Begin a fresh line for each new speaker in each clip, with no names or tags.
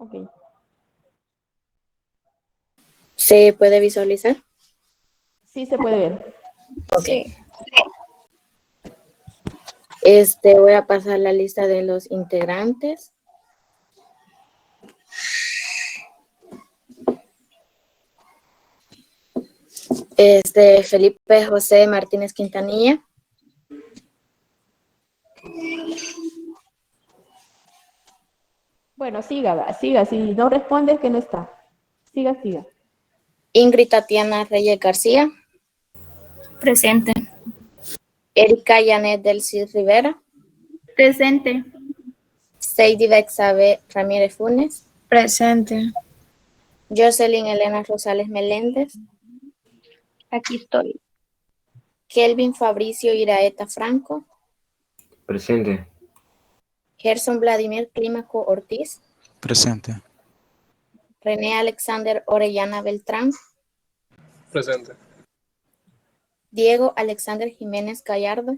Ok.
¿Se puede visualizar?
Sí, se puede ver.
Ok.
Sí.
Voy a pasar la lista de los integrantes. Felipe José Martínez Quintanilla.
Bueno, siga. Si no responde, que no está. Siga.
Ingrid Tatiana Reyes García.
Presente.
Erika Yanet del Cid Rivera.
Presente.
Seidy Bexabe Ramírez Funes.
Presente.
Jocelyn Elena Rosales Meléndez.
Aquí estoy.
Kelvin Fabricio Iraeta Franco.
Presente.
Gerson Vladimir Clímaco Ortiz.
Presente.
René Alexander Orellana Beltrán.
Presente.
Diego Alexander Jiménez Gallardo.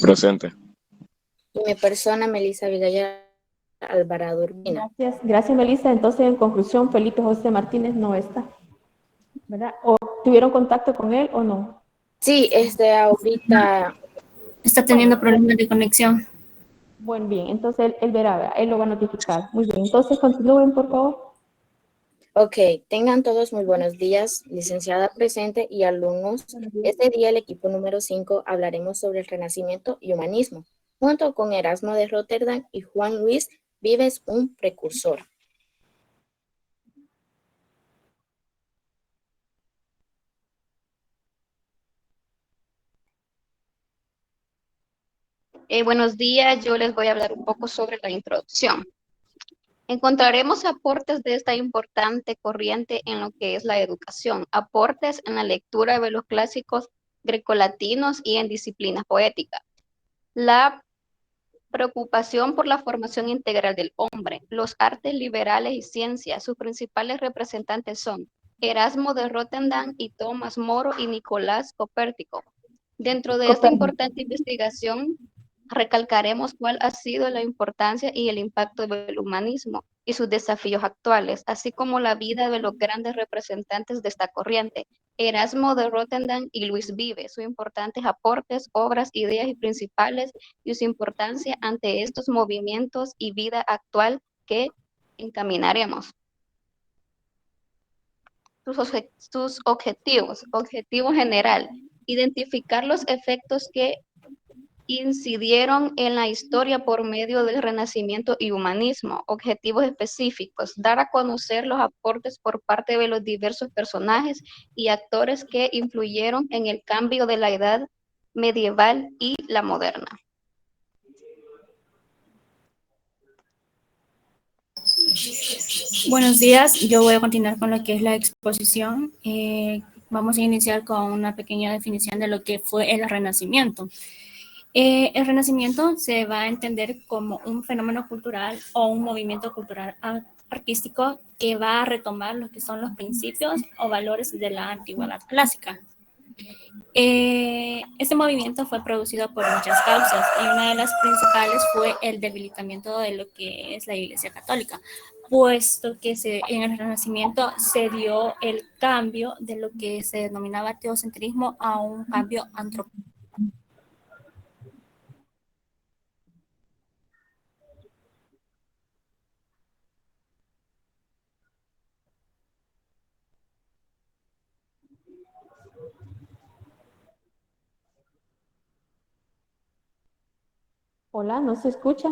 Presente.
Y mi persona, Melissa Abigail Alvarado Urbina.
Gracias, Melissa. Entonces, en conclusión, Felipe José Martínez no está, ¿verdad? ¿O tuvieron contacto con él o no?
Sí, ahorita
Está teniendo problemas de conexión.
Bueno, bien. Entonces, él verá, él lo va a notificar. Muy bien. Entonces, continúen, por favor.
Ok, tengan todos muy buenos días, licenciada presente y alumnos. Este día, el equipo número 5, hablaremos sobre el Renacimiento y humanismo, junto con Erasmo de Rotterdam y Juan Luis Vives, un precursor.
Buenos días, yo les voy a hablar un poco sobre la introducción. Encontraremos aportes de esta importante corriente en lo que es la educación, aportes en la lectura de los clásicos grecolatinos y en disciplinas poéticas. La preocupación por la formación integral del hombre, los artes liberales y ciencias, sus principales representantes son Erasmo de Rotterdam y Tomás Moro y Nicolás Copérnico. Dentro de esta importante investigación, recalcaremos cuál ha sido la importancia y el impacto del humanismo y sus desafíos actuales, así como la vida de los grandes representantes de esta corriente, Erasmo de Rotterdam y Luis Vives, sus importantes aportes, obras, ideas y principales y su importancia ante estos movimientos y vida actual que encaminaremos. Sus objetivos. Objetivo general, identificar los efectos que incidieron en la historia por medio del Renacimiento y humanismo. Objetivos específicos, dar a conocer los aportes por parte de los diversos personajes y actores que influyeron en el cambio de la edad medieval y la moderna.
Buenos días, yo voy a continuar con lo que es la exposición. Vamos a iniciar con una pequeña definición de lo que fue el Renacimiento. El Renacimiento se va a entender como un fenómeno cultural o un movimiento cultural artístico que va a retomar lo que son los principios o valores de la antigüedad clásica. Este movimiento fue producido por muchas causas y una de las principales fue el debilitamiento de lo que es la Iglesia Católica, puesto que en el Renacimiento se dio el cambio de lo que se denominaba teocentrismo a un cambio antropológico.
Hola, ¿no se escucha?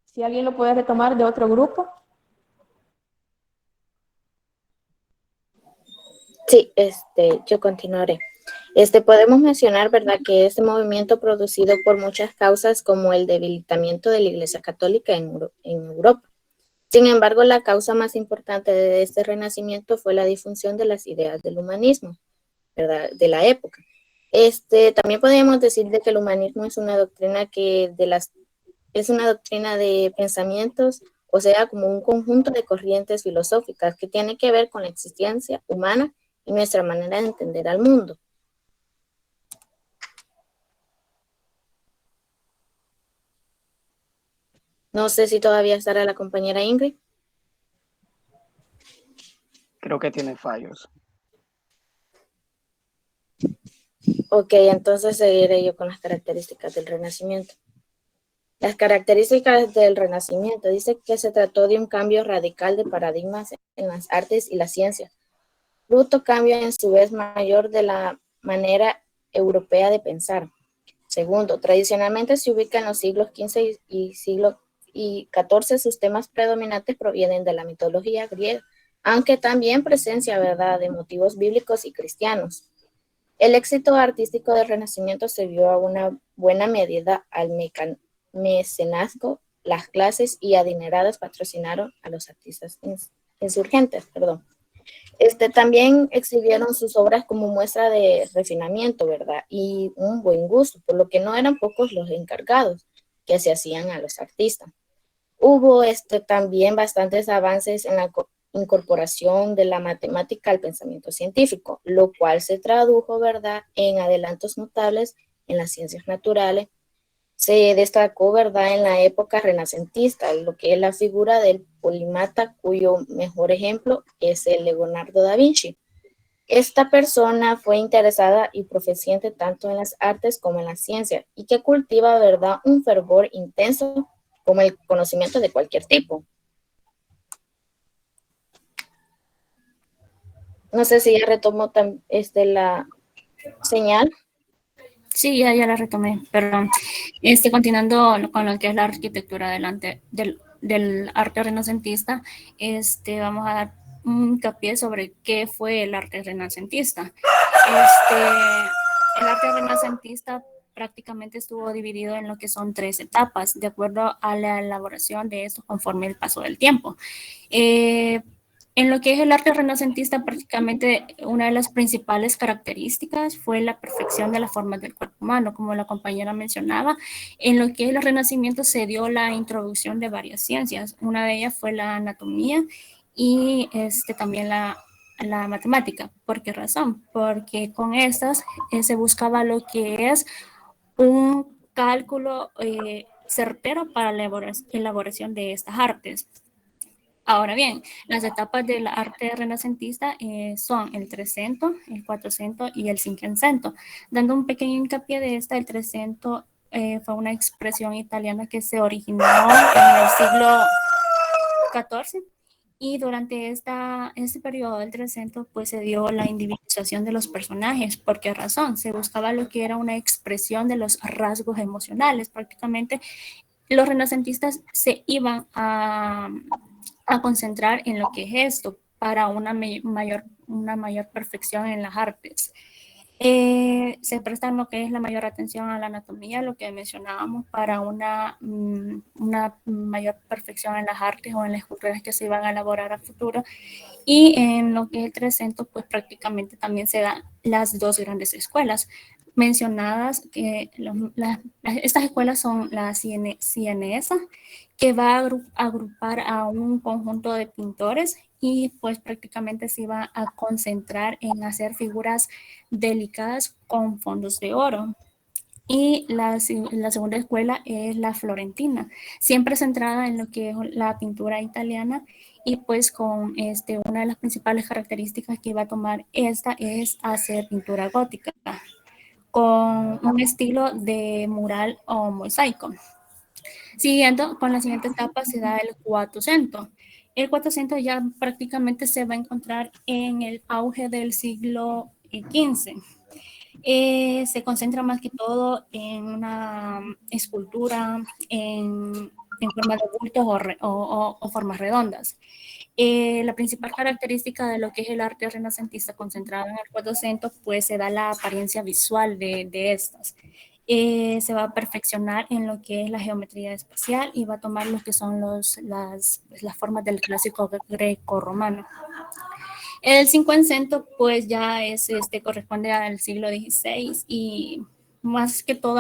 Si alguien lo puede retomar de otro grupo.
Sí, yo continuaré. Podemos mencionar, ¿verdad?, que este movimiento producido por muchas causas como el debilitamiento de la Iglesia Católica en Europa. Sin embargo, la causa más importante de este renacimiento fue la difusión de las ideas del humanismo, ¿verdad?, de la época. También podríamos decir de que el humanismo es una doctrina es una doctrina de pensamientos, o sea, como un conjunto de corrientes filosóficas que tiene que ver con la existencia humana y nuestra manera de entender al mundo. No sé si todavía estará la compañera Ingrid.
Creo que tiene fallos.
Ok, entonces seguiré yo con las características del Renacimiento. Las características del Renacimiento dice que se trató de un cambio radical de paradigmas en las artes y las ciencias. Bruto cambio en su vez mayor de la manera europea de pensar. Segundo, tradicionalmente se ubica en los siglos XV y siglo XIV, sus temas predominantes provienen de la mitología griega, aunque también presencia, ¿verdad?, de motivos bíblicos y cristianos. El éxito artístico del Renacimiento se vio a una buena medida al mecenazgo. Las clases y adineradas patrocinaron a los artistas insurgentes, perdón. También exhibieron sus obras como muestra de refinamiento, ¿verdad? Y un buen gusto, por lo que no eran pocos los encargados que se hacían a los artistas. Hubo también bastantes avances en la incorporación de la matemática al pensamiento científico, lo cual se tradujo, ¿verdad?, en adelantos notables en las ciencias naturales. Se destacó, ¿verdad?, en la época renacentista, lo que es la figura del polímata, cuyo mejor ejemplo es el Leonardo da Vinci. Esta persona fue interesada y proficiente tanto en las artes como en la ciencia, y que cultiva, ¿verdad?, un fervor intenso como el conocimiento de cualquier tipo. No sé si ya retomó la señal.
Sí, ya la retomé, perdón. Continuando con lo que es la arquitectura del arte renacentista, vamos a dar un hincapié sobre qué fue el arte renacentista. El arte renacentista prácticamente estuvo dividido en lo que son 3 etapas, de acuerdo a la elaboración de esto conforme el paso del tiempo. En lo que es el arte renacentista, prácticamente una de las principales características fue la perfección de las formas del cuerpo humano, como la compañera mencionaba. En lo que es el Renacimiento se dio la introducción de varias ciencias. Una de ellas fue la anatomía y también la matemática. ¿Por qué razón? Porque con estas se buscaba lo que es un cálculo certero para la elaboración de estas artes. Ahora bien, las etapas del arte renacentista son el 300, el 400 y el 500. Dando un pequeño hincapié de el 300 fue una expresión italiana que se originó en el siglo XIV, y durante este periodo del 300 pues se dio la individualización de los personajes. ¿Por qué razón? Se buscaba lo que era una expresión de los rasgos emocionales. Prácticamente los renacentistas se iban a concentrar en lo que es esto para una mayor perfección en las artes. Se prestan lo que es la mayor atención a la anatomía, lo que mencionábamos, para una mayor perfección en las artes o en las esculturas que se iban a elaborar a futuro. Y en lo que es el 300, pues prácticamente también se dan las 2 grandes escuelas mencionadas, que estas escuelas son la sienesa, que va a agrupar a un conjunto de pintores, y pues prácticamente se iba a concentrar en hacer figuras delicadas con fondos de oro. Y la segunda escuela es la florentina, siempre centrada en lo que es la pintura italiana, y pues con una de las principales características que iba a tomar esta es hacer pintura gótica, con un estilo de mural o mosaico. Siguiendo con la siguiente etapa se da el 400. El 400 ya prácticamente se va a encontrar en el auge del siglo XV. Se concentra más que todo en una escultura en forma de bultos o formas redondas. La principal característica de lo que es el arte renacentista concentrado en el 400, pues se da la apariencia visual de estas. Se va a perfeccionar en lo que es la geometría espacial y va a tomar lo que son las formas del clásico greco-romano. El 500 pues ya corresponde al siglo XVI, y más que todo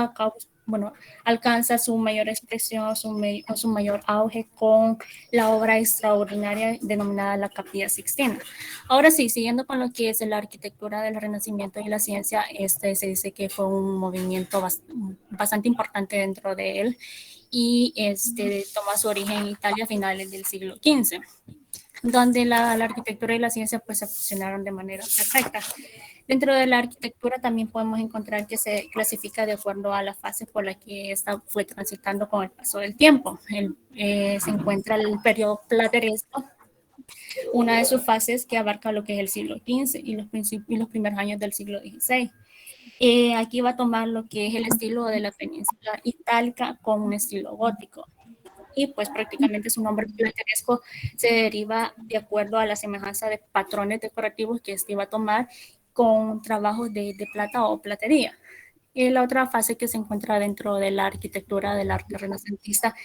alcanza su mayor expresión, su mayor auge con la obra extraordinaria denominada la Capilla Sixtina. Ahora sí, siguiendo con lo que es la arquitectura del Renacimiento y la ciencia, se dice que fue un movimiento bastante importante dentro de él y toma su origen en Italia a finales del siglo XV, donde la arquitectura y la ciencia pues se fusionaron de manera perfecta. Dentro de la arquitectura también podemos encontrar que se clasifica de acuerdo a la fase por la que esta fue transitando con el paso del tiempo. Se encuentra el periodo plateresco, una de sus fases que abarca lo que es el siglo XV y los primeros años del siglo XVI. Aquí va a tomar lo que es el estilo de la península itálica con un estilo gótico. Y pues prácticamente su nombre plateresco se deriva de acuerdo a la semejanza de patrones decorativos que este iba a tomar con trabajos de plata o platería. Y la otra fase que se encuentra dentro de la arquitectura del arte renacentista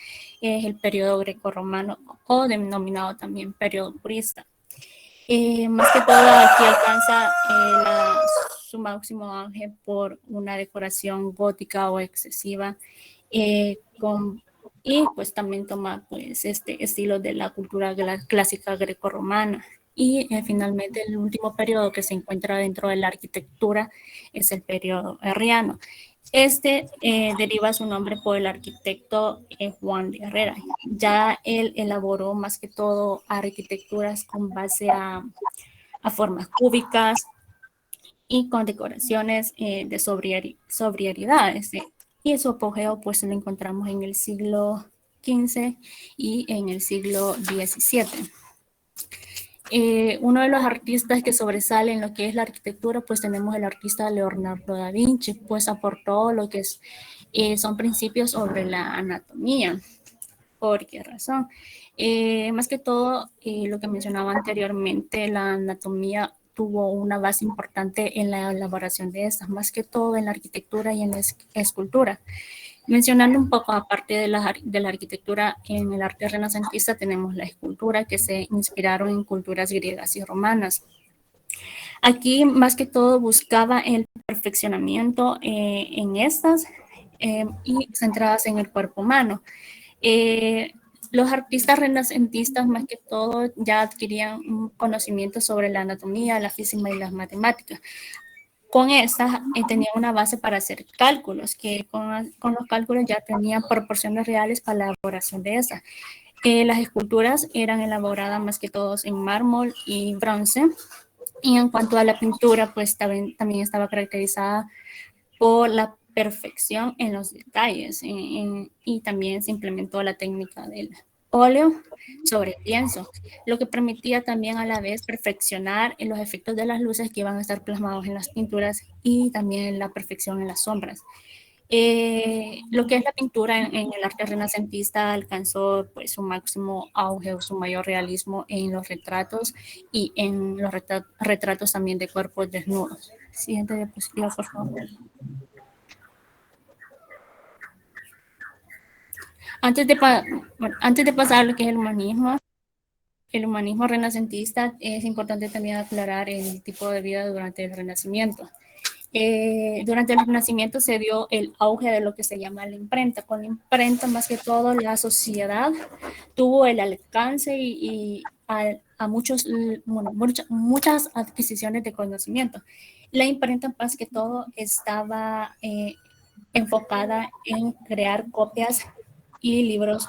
es el periodo grecorromano o denominado también periodo purista. Más que todo aquí alcanza su máximo auge por una decoración gótica o excesiva y pues también toma pues este estilo de la cultura clásica grecorromana. Y finalmente el último periodo que se encuentra dentro de la arquitectura es el periodo herreriano. Deriva su nombre por el arquitecto Juan de Herrera. Ya él elaboró más que todo arquitecturas con base a formas cúbicas y con decoraciones de sobriedad. Y su apogeo pues lo encontramos en el siglo XV y en el siglo XVII. Uno de los artistas que sobresale en lo que es la arquitectura, pues tenemos el artista Leonardo da Vinci, pues aportó lo que son principios sobre la anatomía. ¿Por qué razón? Más que todo, lo que mencionaba anteriormente, la anatomía tuvo una base importante en la elaboración de estas, más que todo en la arquitectura y en la escultura. Mencionando un poco, aparte de la arquitectura, en el arte renacentista tenemos la escultura, que se inspiraron en culturas griegas y romanas. Aquí, más que todo, buscaba el perfeccionamiento en estas y centradas en el cuerpo humano. Los artistas renacentistas, más que todo, ya adquirían un conocimiento sobre la anatomía, la física y las matemáticas. Con estas tenía una base para hacer cálculos, que con los cálculos ya tenían proporciones reales para la elaboración de esas. Las esculturas eran elaboradas más que todos en mármol y bronce. Y en cuanto a la pintura, pues también estaba caracterizada por la perfección en los detalles. Y también se implementó la técnica del óleo sobre lienzo, lo que permitía también a la vez perfeccionar en los efectos de las luces que iban a estar plasmados en las pinturas y también la perfección en las sombras. Lo que es la pintura en el arte renacentista alcanzó pues su máximo auge o su mayor realismo en los retratos y en los retratos también de cuerpos desnudos. Siguiente diapositiva, por favor. Antes de pasar a lo que es el humanismo renacentista, es importante también aclarar el tipo de vida durante el Renacimiento. Durante el Renacimiento se dio el auge de lo que se llama la imprenta. Con la imprenta, más que todo, la sociedad tuvo el alcance y a muchas adquisiciones de conocimiento. La imprenta, más que todo, estaba enfocada en crear copias y libros,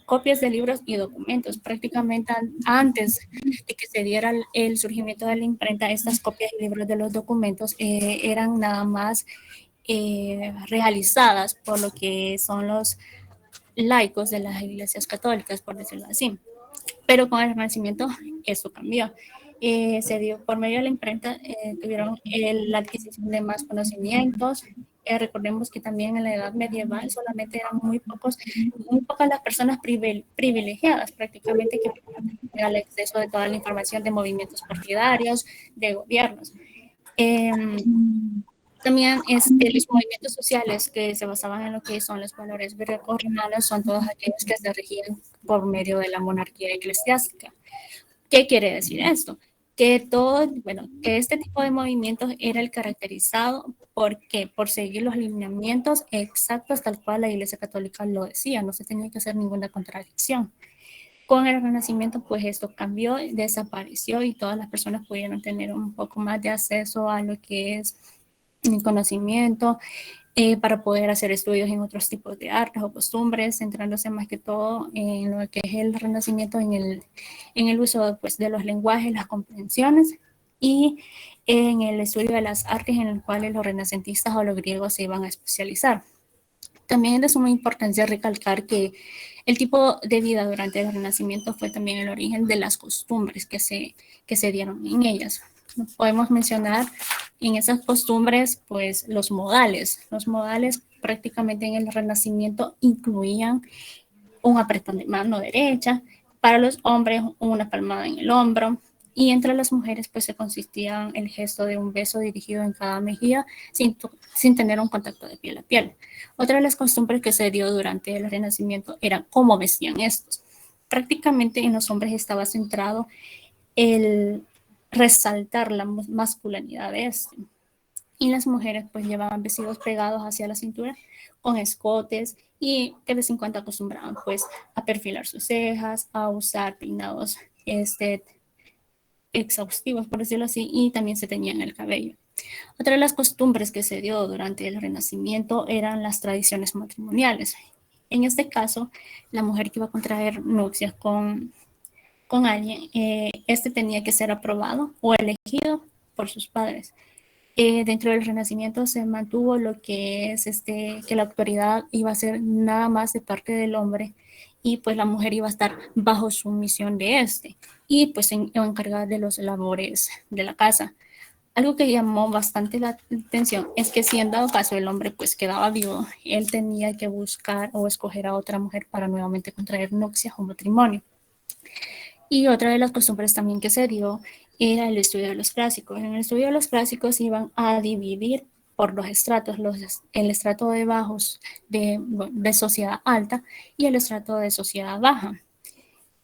copias de libros y documentos. Prácticamente antes de que se diera el surgimiento de la imprenta, estas copias y libros de los documentos eran nada más realizadas por lo que son los laicos de las iglesias católicas, por decirlo así. Pero con el Renacimiento eso cambió. Se dio por medio de la imprenta, tuvieron la adquisición de más conocimientos. Recordemos que también en la Edad Medieval solamente eran muy pocas las personas privilegiadas prácticamente que tenían el acceso de toda la información de movimientos partidarios, de gobiernos. También los movimientos sociales que se basaban en lo que son los valores grecorromanos son todos aquellos que se regían por medio de la monarquía eclesiástica. ¿Qué quiere decir esto? que este tipo de movimientos era el caracterizado por seguir los lineamientos exactos tal cual la Iglesia Católica lo decía, no se tenía que hacer ninguna contradicción. Con el Renacimiento, pues esto cambió, desapareció y todas las personas pudieron tener un poco más de acceso a lo que es el conocimiento, para poder hacer estudios en otros tipos de artes o costumbres, centrándose más que todo en lo que es el Renacimiento, en el uso pues, de los lenguajes, las comprensiones y en el estudio de las artes en el cual los renacentistas o los griegos se iban a especializar. También es de suma importancia recalcar que el tipo de vida durante el Renacimiento fue también el origen de las costumbres que se dieron en ellas. Podemos mencionar en esas costumbres, pues, los modales. Los modales prácticamente en el Renacimiento incluían un apretón de mano derecha, para los hombres una palmada en el hombro, y entre las mujeres pues se consistía el gesto de un beso dirigido en cada mejilla sin tener un contacto de piel a piel. Otra de las costumbres que se dio durante el Renacimiento era cómo vestían estos. Prácticamente en los hombres estaba centrado el resaltar la masculinidad de este. Y las mujeres pues llevaban vestidos pegados hacia la cintura con escotes y de vez en cuando acostumbraban pues a perfilar sus cejas, a usar peinados exhaustivos, por decirlo así, y también se teñían el cabello. Otra de las costumbres que se dio durante el Renacimiento eran las tradiciones matrimoniales. En este caso, la mujer que iba a contraer nupcias con alguien, este tenía que ser aprobado o elegido por sus padres. Dentro del Renacimiento se mantuvo lo que es que la autoridad iba a ser nada más de parte del hombre y pues la mujer iba a estar bajo sumisión de y pues encargada de los labores de la casa. Algo que llamó bastante la atención es que si en dado caso el hombre pues quedaba vivo, él tenía que buscar o escoger a otra mujer para nuevamente contraer nupcias o matrimonio. Y otra de las costumbres también que se dio era el estudio de los clásicos. En el estudio de los clásicos iban a dividir por los estratos, el estrato de bajos de sociedad alta y el estrato de sociedad baja.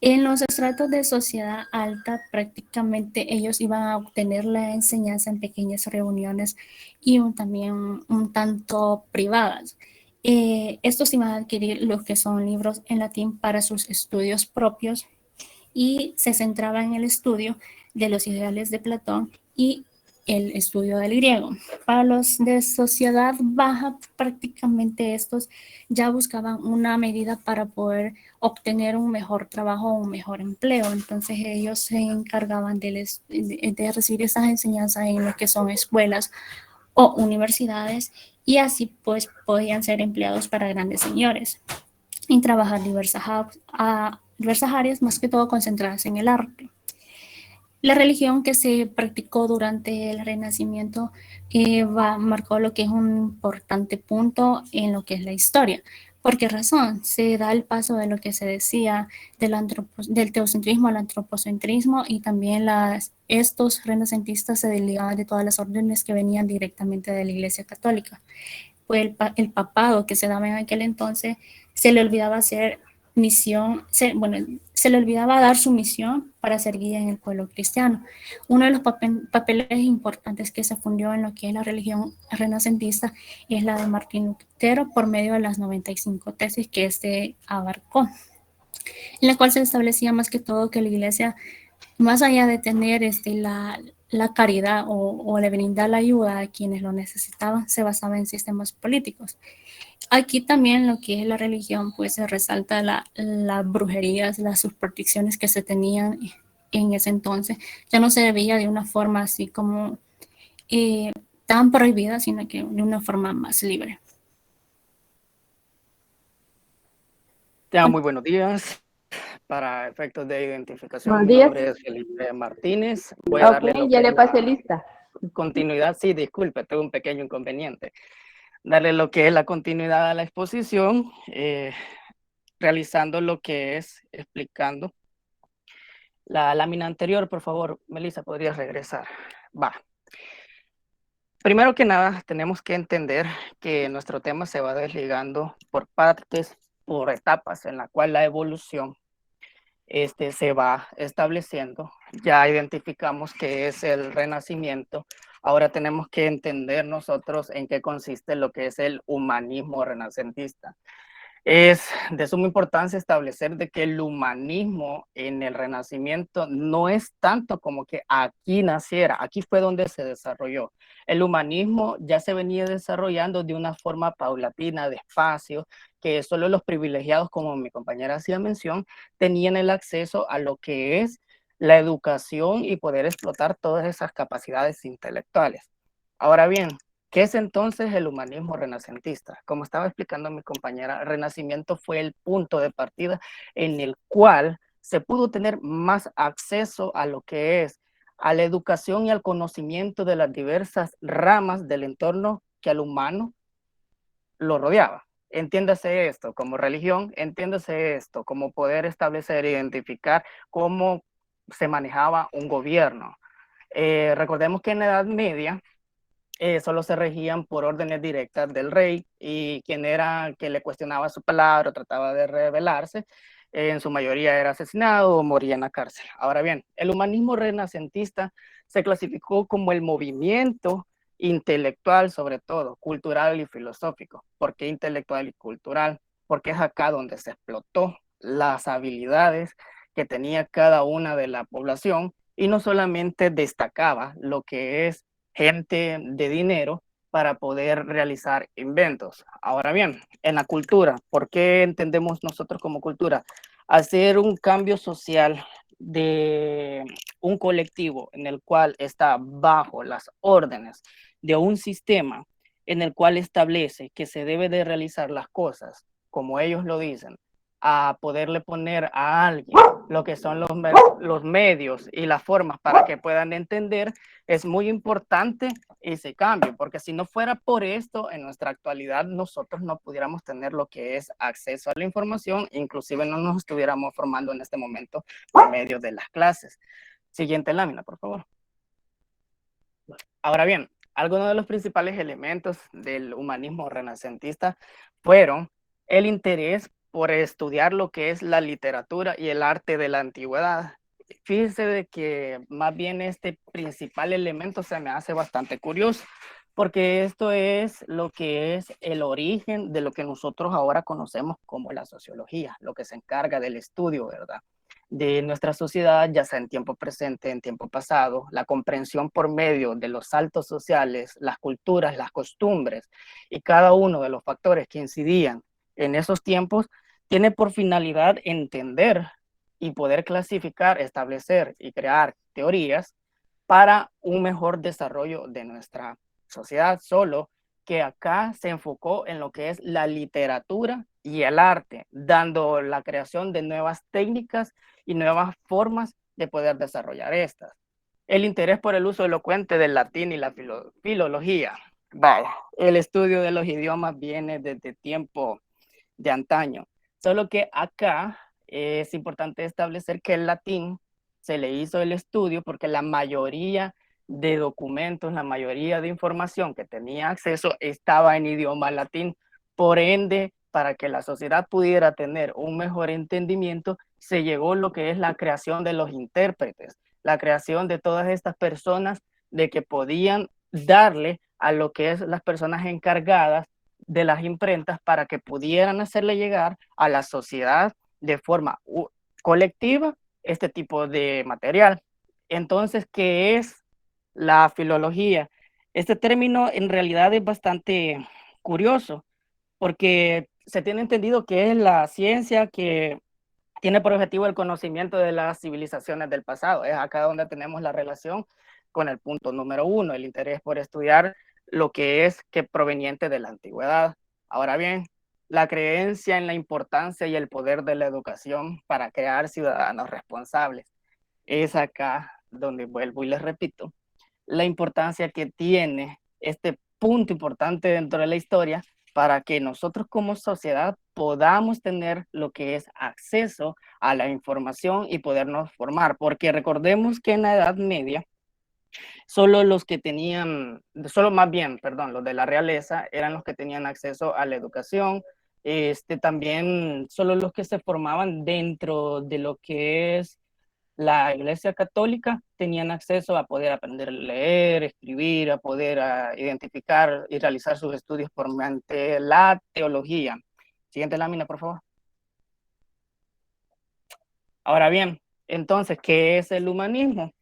En los estratos de sociedad alta prácticamente ellos iban a obtener la enseñanza en pequeñas reuniones y también un tanto privadas. Estos iban a adquirir lo que son libros en latín para sus estudios propios y se centraba en el estudio de los ideales de Platón y el estudio del griego. Para los de sociedad baja, prácticamente estos ya buscaban una medida para poder obtener un mejor trabajo o un mejor empleo. Entonces ellos se encargaban de recibir esas enseñanzas en lo que son escuelas o universidades y así pues podían ser empleados para grandes señores y trabajar diversas áreas, más que todo concentradas en el arte. La religión que se practicó durante el Renacimiento marcó lo que es un importante punto en lo que es la historia. ¿Por qué razón? Se da el paso de lo que se decía del teocentrismo al antropocentrismo y también estos renacentistas se desligaban de todas las órdenes que venían directamente de la Iglesia Católica. Pues el papado que se daba en aquel entonces se le olvidaba hacer se le olvidaba dar su misión para ser guía en el pueblo cristiano. Uno de los papeles importantes que se fundió en lo que es la religión renacentista es la de Martín Lutero por medio de las 95 tesis que abarcó, en la cual se establecía más que todo que la iglesia, más allá de tener la caridad o de brindar la ayuda a quienes lo necesitaban, se basaba en sistemas políticos. Aquí también lo que es la religión, pues se resalta las brujerías, las supersticiones que se tenían en ese entonces. Ya no se veía de una forma así como tan prohibida, sino que de una forma más libre.
Muy buenos días. Para efectos de identificación,
Buenos
mi
días.
nombre es Felipe Martínez. Voy a darle lo
ya
que
le
es
pasé lista.
continuidad. Sí, disculpe, tengo un pequeño inconveniente. Darle lo que es la continuidad a la exposición, realizando lo que es explicando la lámina anterior. Por favor, Melissa, ¿podrías regresar? Va. Primero que nada, tenemos que entender que nuestro tema se va desligando por partes, por etapas, en la cual la evolución se va estableciendo. Ya identificamos qué es el Renacimiento. Ahora tenemos que entender nosotros en qué consiste lo que es el humanismo renacentista. Es de suma importancia establecer de que el humanismo en el Renacimiento no es tanto como que aquí naciera, aquí fue donde se desarrolló. El humanismo ya se venía desarrollando de una forma paulatina, despacio, que solo los privilegiados, como mi compañera hacía mención, tenían el acceso a lo que es la educación y poder explotar todas esas capacidades intelectuales. Ahora bien, ¿qué es entonces el humanismo renacentista? Como estaba explicando mi compañera, el Renacimiento fue el punto de partida en el cual se pudo tener más acceso a lo que es a la educación y al conocimiento de las diversas ramas del entorno que al humano lo rodeaba. Entiéndase esto como religión, entiéndase esto como poder establecer e identificar cómo se manejaba un gobierno. Recordemos que en la Edad Media solo se regían por órdenes directas del rey, y quien era que le cuestionaba su palabra o trataba de rebelarse, en su mayoría era asesinado o moría en la cárcel. Ahora bien, el humanismo renacentista se clasificó como el movimiento intelectual, sobre todo cultural y filosófico. ¿Por qué intelectual y cultural? Porque es acá donde se explotó las habilidades que tenía cada una de la población, y no solamente destacaba lo que es gente de dinero para poder realizar inventos. Ahora bien, en la cultura, ¿por qué entendemos nosotros como cultura? Hacer un cambio social de un colectivo en el cual está bajo las órdenes de un sistema en el cual establece que se debe de realizar las cosas como ellos lo dicen, a poderle poner a alguien lo que son los medios y las formas para que puedan entender, es muy importante ese cambio, porque si no fuera por esto, en nuestra actualidad nosotros no pudiéramos tener lo que es acceso a la información, inclusive no nos estuviéramos formando en este momento por medio de las clases. Siguiente lámina, por favor. Ahora bien, algunos de los principales elementos del humanismo renacentista fueron el interés por estudiar lo que es la literatura y el arte de la antigüedad. Fíjense de que más bien este principal elemento se me hace bastante curioso, porque esto es lo que es el origen de lo que nosotros ahora conocemos como la sociología, lo que se encarga del estudio, ¿verdad?, de nuestra sociedad, ya sea en tiempo presente, en tiempo pasado, la comprensión por medio de los saltos sociales, las culturas, las costumbres y cada uno de los factores que incidían en esos tiempos, tiene por finalidad entender y poder clasificar, establecer y crear teorías para un mejor desarrollo de nuestra sociedad, solo que acá se enfocó en lo que es la literatura y el arte, dando la creación de nuevas técnicas y nuevas formas de poder desarrollar estas. El interés por el uso elocuente del latín y la filología. Vaya, el estudio de los idiomas viene desde tiempo de antaño, solo que acá es importante establecer que el latín se le hizo el estudio porque la mayoría de documentos, la mayoría de información que tenía acceso estaba en idioma latín. Por ende, para que la sociedad pudiera tener un mejor entendimiento, se llegó lo que es la creación de los intérpretes, la creación de todas estas personas de que podían darle a lo que es las personas encargadas de las imprentas para que pudieran hacerle llegar a la sociedad de forma colectiva este tipo de material. Entonces, ¿qué es la filología? Este término en realidad es bastante curioso, porque se tiene entendido que es la ciencia que tiene por objetivo el conocimiento de las civilizaciones del pasado. Es acá donde tenemos la relación con el punto número 1, el interés por estudiar lo que es que proveniente de la antigüedad. Ahora bien, la creencia en la importancia y el poder de la educación para crear ciudadanos responsables. Es acá donde vuelvo y les repito la importancia que tiene este punto importante dentro de la historia para que nosotros como sociedad podamos tener lo que es acceso a la información y podernos formar, porque recordemos que en la Edad Media solo los que tenían, solo más bien, perdón, los de la realeza eran los que tenían acceso a la educación, También solo los que se formaban dentro de lo que es la Iglesia Católica tenían acceso a poder aprender a leer, escribir, a poder identificar y realizar sus estudios por mediante la teología. Siguiente lámina, por favor. Ahora bien, entonces, ¿qué es el humanismo?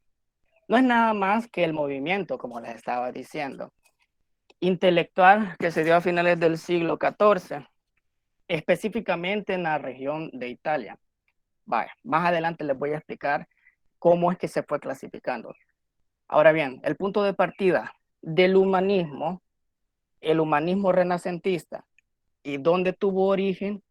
No es nada más que el movimiento, como les estaba diciendo, intelectual que se dio a finales del siglo XIV, específicamente en la región de Italia. Vaya, más adelante les voy a explicar cómo es que se fue clasificando. Ahora bien, el punto de partida del humanismo, el humanismo renacentista, y dónde tuvo origen,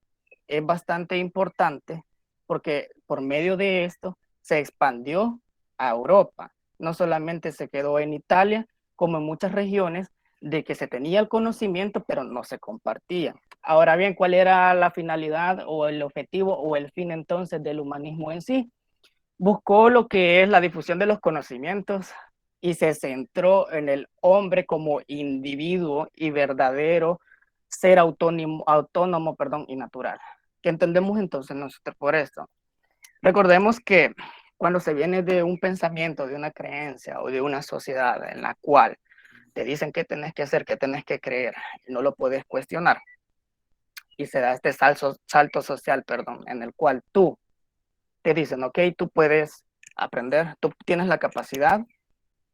es bastante importante porque por medio de esto se expandió a Europa. No solamente se quedó en Italia, como en muchas regiones, de que se tenía el conocimiento, pero no se compartía. Ahora bien, ¿cuál era la finalidad o el objetivo o el fin entonces del humanismo en sí? Buscó lo que es la difusión de los conocimientos y se centró en el hombre como individuo y verdadero ser autónomo, y natural. ¿Qué entendemos entonces nosotros por esto? Recordemos que cuando se viene de un pensamiento, de una creencia o de una sociedad en la cual te dicen qué tenés que hacer, qué tenés que creer, y no lo puedes cuestionar, y se da este salto social, en el cual tú te dicen, ok, tú puedes aprender, tú tienes la capacidad,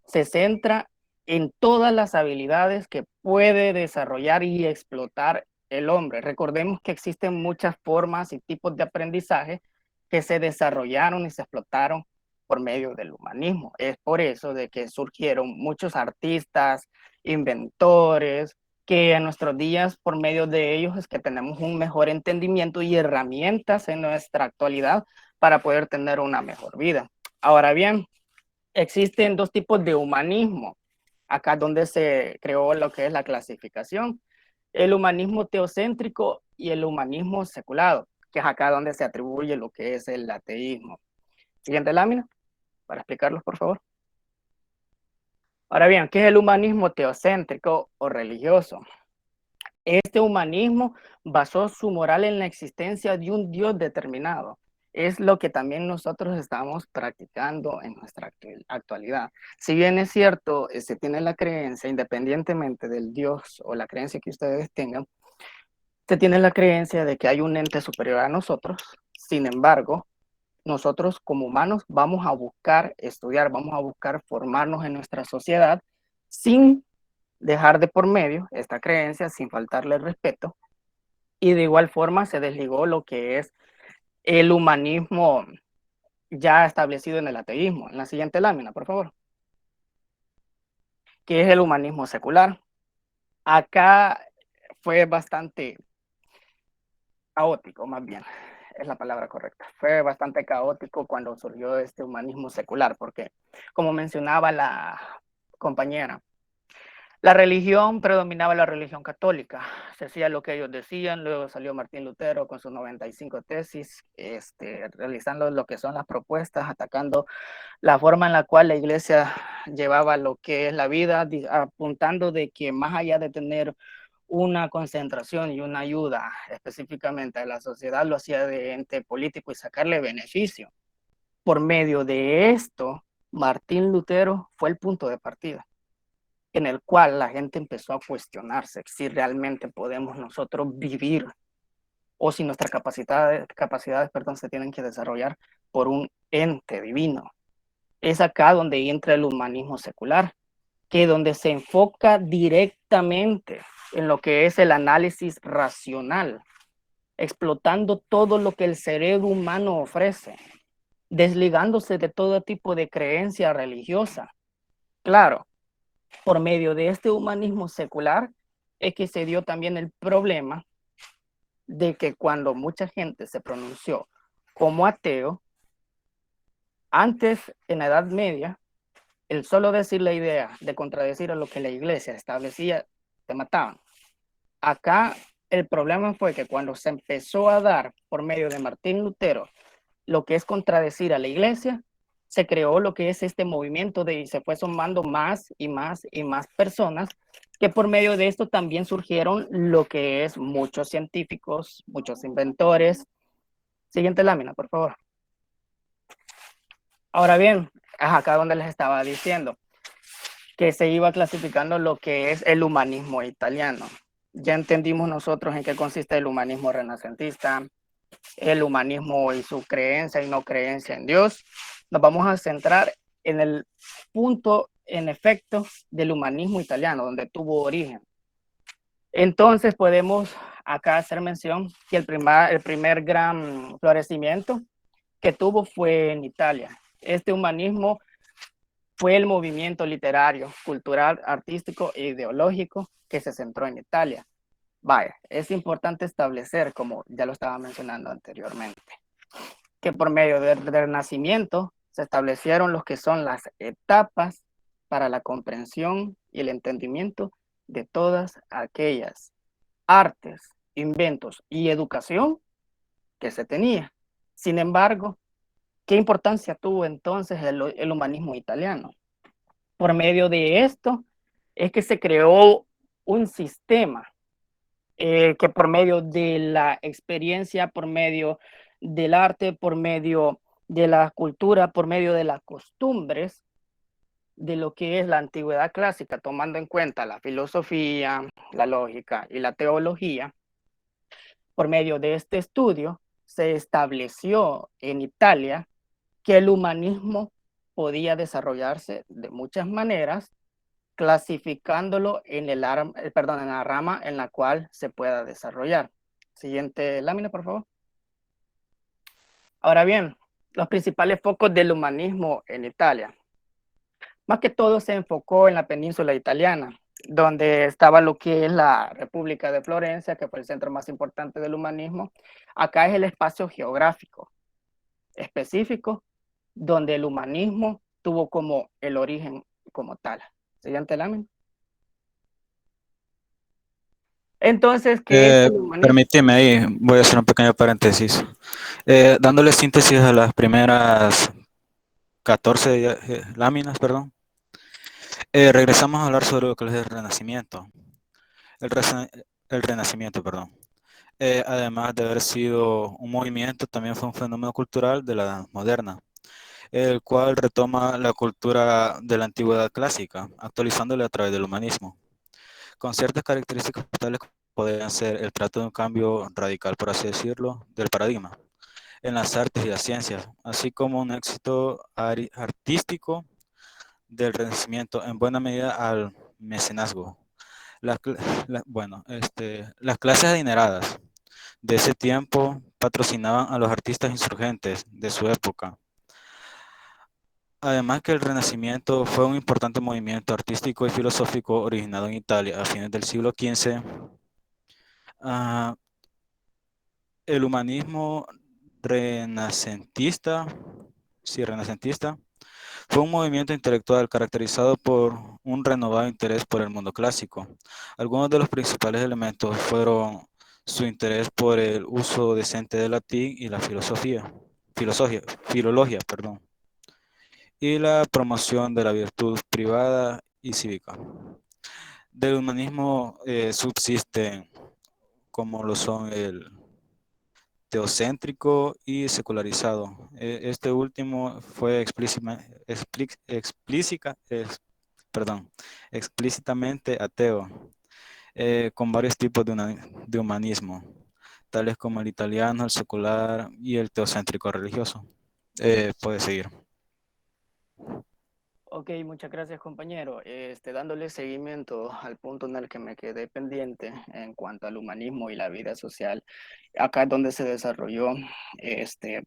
se centra en todas las habilidades que puede desarrollar y explotar el hombre. Recordemos que existen muchas formas y tipos de aprendizaje que se desarrollaron y se explotaron por medio del humanismo. Es por eso de que surgieron muchos artistas, inventores, que en nuestros días, por medio de ellos, es que tenemos un mejor entendimiento y herramientas en nuestra actualidad para poder tener una mejor vida. Ahora bien, existen dos tipos de humanismo, acá donde se creó lo que es la clasificación, el humanismo teocéntrico y el humanismo secular, que es acá donde se atribuye lo que es el ateísmo. Siguiente lámina, para explicarlos, por favor. Ahora bien, ¿qué es el humanismo teocéntrico o religioso? Este humanismo basó su moral en la existencia de un Dios determinado. Es lo que también nosotros estamos practicando en nuestra actualidad. Si bien es cierto, se tiene la creencia, independientemente del Dios o la creencia que ustedes tengan, se tiene la creencia de que hay un ente superior a nosotros. Sin embargo, nosotros como humanos vamos a buscar estudiar, vamos a buscar formarnos en nuestra sociedad sin dejar de por medio esta creencia, sin faltarle respeto. Y de igual forma se desligó lo que es el humanismo ya establecido en el ateísmo. En la siguiente lámina, por favor. ¿Qué es el humanismo secular? Acá fue bastante caótico, más bien, es la palabra correcta. Fue bastante caótico cuando surgió este humanismo secular, porque como mencionaba la compañera, la religión predominaba la religión católica, se hacía lo que ellos decían, luego salió Martín Lutero con sus 95 tesis, realizando lo que son las propuestas, atacando la forma en la cual la iglesia llevaba lo que es la vida, apuntando de que más allá de tener una concentración y una ayuda específicamente a la sociedad, lo hacía de ente político y sacarle beneficio. Por medio de esto, Martín Lutero fue el punto de partida, en el cual la gente empezó a cuestionarse si realmente podemos nosotros vivir o si nuestras capacidades, se tienen que desarrollar por un ente divino. Es acá donde entra el humanismo secular, que donde se enfoca directamente en lo que es el análisis racional, explotando todo lo que el cerebro humano ofrece, desligándose de todo tipo de creencia religiosa. Claro, por medio de este humanismo secular es que se dio también el problema de que cuando mucha gente se pronunció como ateo, antes en la Edad Media, el solo decir la idea de contradecir a lo que la iglesia establecía, te mataban. Acá el problema fue que cuando se empezó a dar por medio de Martín Lutero lo que es contradecir a la iglesia, se creó lo que es este movimiento y se fue sumando más y más y más personas, que por medio de esto también surgieron lo que es muchos científicos, muchos inventores. Siguiente lámina, por favor. Ahora bien, acá donde les estaba diciendo que se iba clasificando lo que es el humanismo italiano. Ya entendimos nosotros en qué consiste el humanismo renacentista, el humanismo y su creencia y no creencia en Dios. Nos vamos a centrar en el punto, en efecto, del humanismo italiano, donde tuvo origen. Entonces podemos acá hacer mención que el primer gran florecimiento que tuvo fue en Italia. Este humanismo fue el movimiento literario, cultural, artístico e ideológico que se centró en Italia. Vaya, es importante establecer, como ya lo estaba mencionando anteriormente, que por medio del Renacimiento se establecieron lo que son las etapas para la comprensión y el entendimiento de todas aquellas artes, inventos y educación que se tenía. Sin embargo, ¿qué importancia tuvo entonces el humanismo italiano? Por medio de esto es que se creó un sistema que por medio de la experiencia, por medio del arte, por medio de la cultura, por medio de las costumbres de lo que es la antigüedad clásica, tomando en cuenta la filosofía, la lógica y la teología, por medio de este estudio se estableció en Italia que el humanismo podía desarrollarse de muchas maneras, clasificándolo en la rama en la cual se pueda desarrollar. Siguiente lámina, por favor. Ahora bien, los principales focos del humanismo en Italia. Más que todo se enfocó en la península italiana, donde estaba lo que es la República de Florencia, que fue el centro más importante del humanismo. Acá es el espacio geográfico específico donde el humanismo tuvo como el origen como tal. Siguiente lámina. Entonces, ¿qué es el humanismo?
Permíteme ahí, voy a hacer un pequeño paréntesis. Dándole síntesis a las primeras 14 láminas, perdón. Regresamos a hablar sobre lo que es el Renacimiento. El Renacimiento, perdón. Además de haber sido un movimiento, también fue un fenómeno cultural de la Edad Moderna, el cual retoma la cultura de la antigüedad clásica, actualizándola a través del humanismo, con ciertas características tales que podrían ser el trato de un cambio radical, por así decirlo, del paradigma en las artes y las ciencias, así como un éxito artístico del Renacimiento, en buena medida al mecenazgo. Las clases adineradas de ese tiempo patrocinaban a los artistas insurgentes de su época. Además que el Renacimiento fue un importante movimiento artístico y filosófico originado en Italia a fines del siglo XV. El humanismo renacentista, fue un movimiento intelectual caracterizado por un renovado interés por el mundo clásico. Algunos de los principales elementos fueron su interés por el uso decente del latín y la filología, y la promoción de la virtud privada y cívica. Del humanismo subsisten como lo son el teocéntrico y secularizado. Este último fue explícitamente ateo, con varios tipos de humanismo, tales como el italiano, el secular y el teocéntrico religioso. Puede seguir.
Ok, muchas gracias, compañero. Dándole seguimiento al punto en el que me quedé pendiente en cuanto al humanismo y la vida social, acá es donde se desarrolló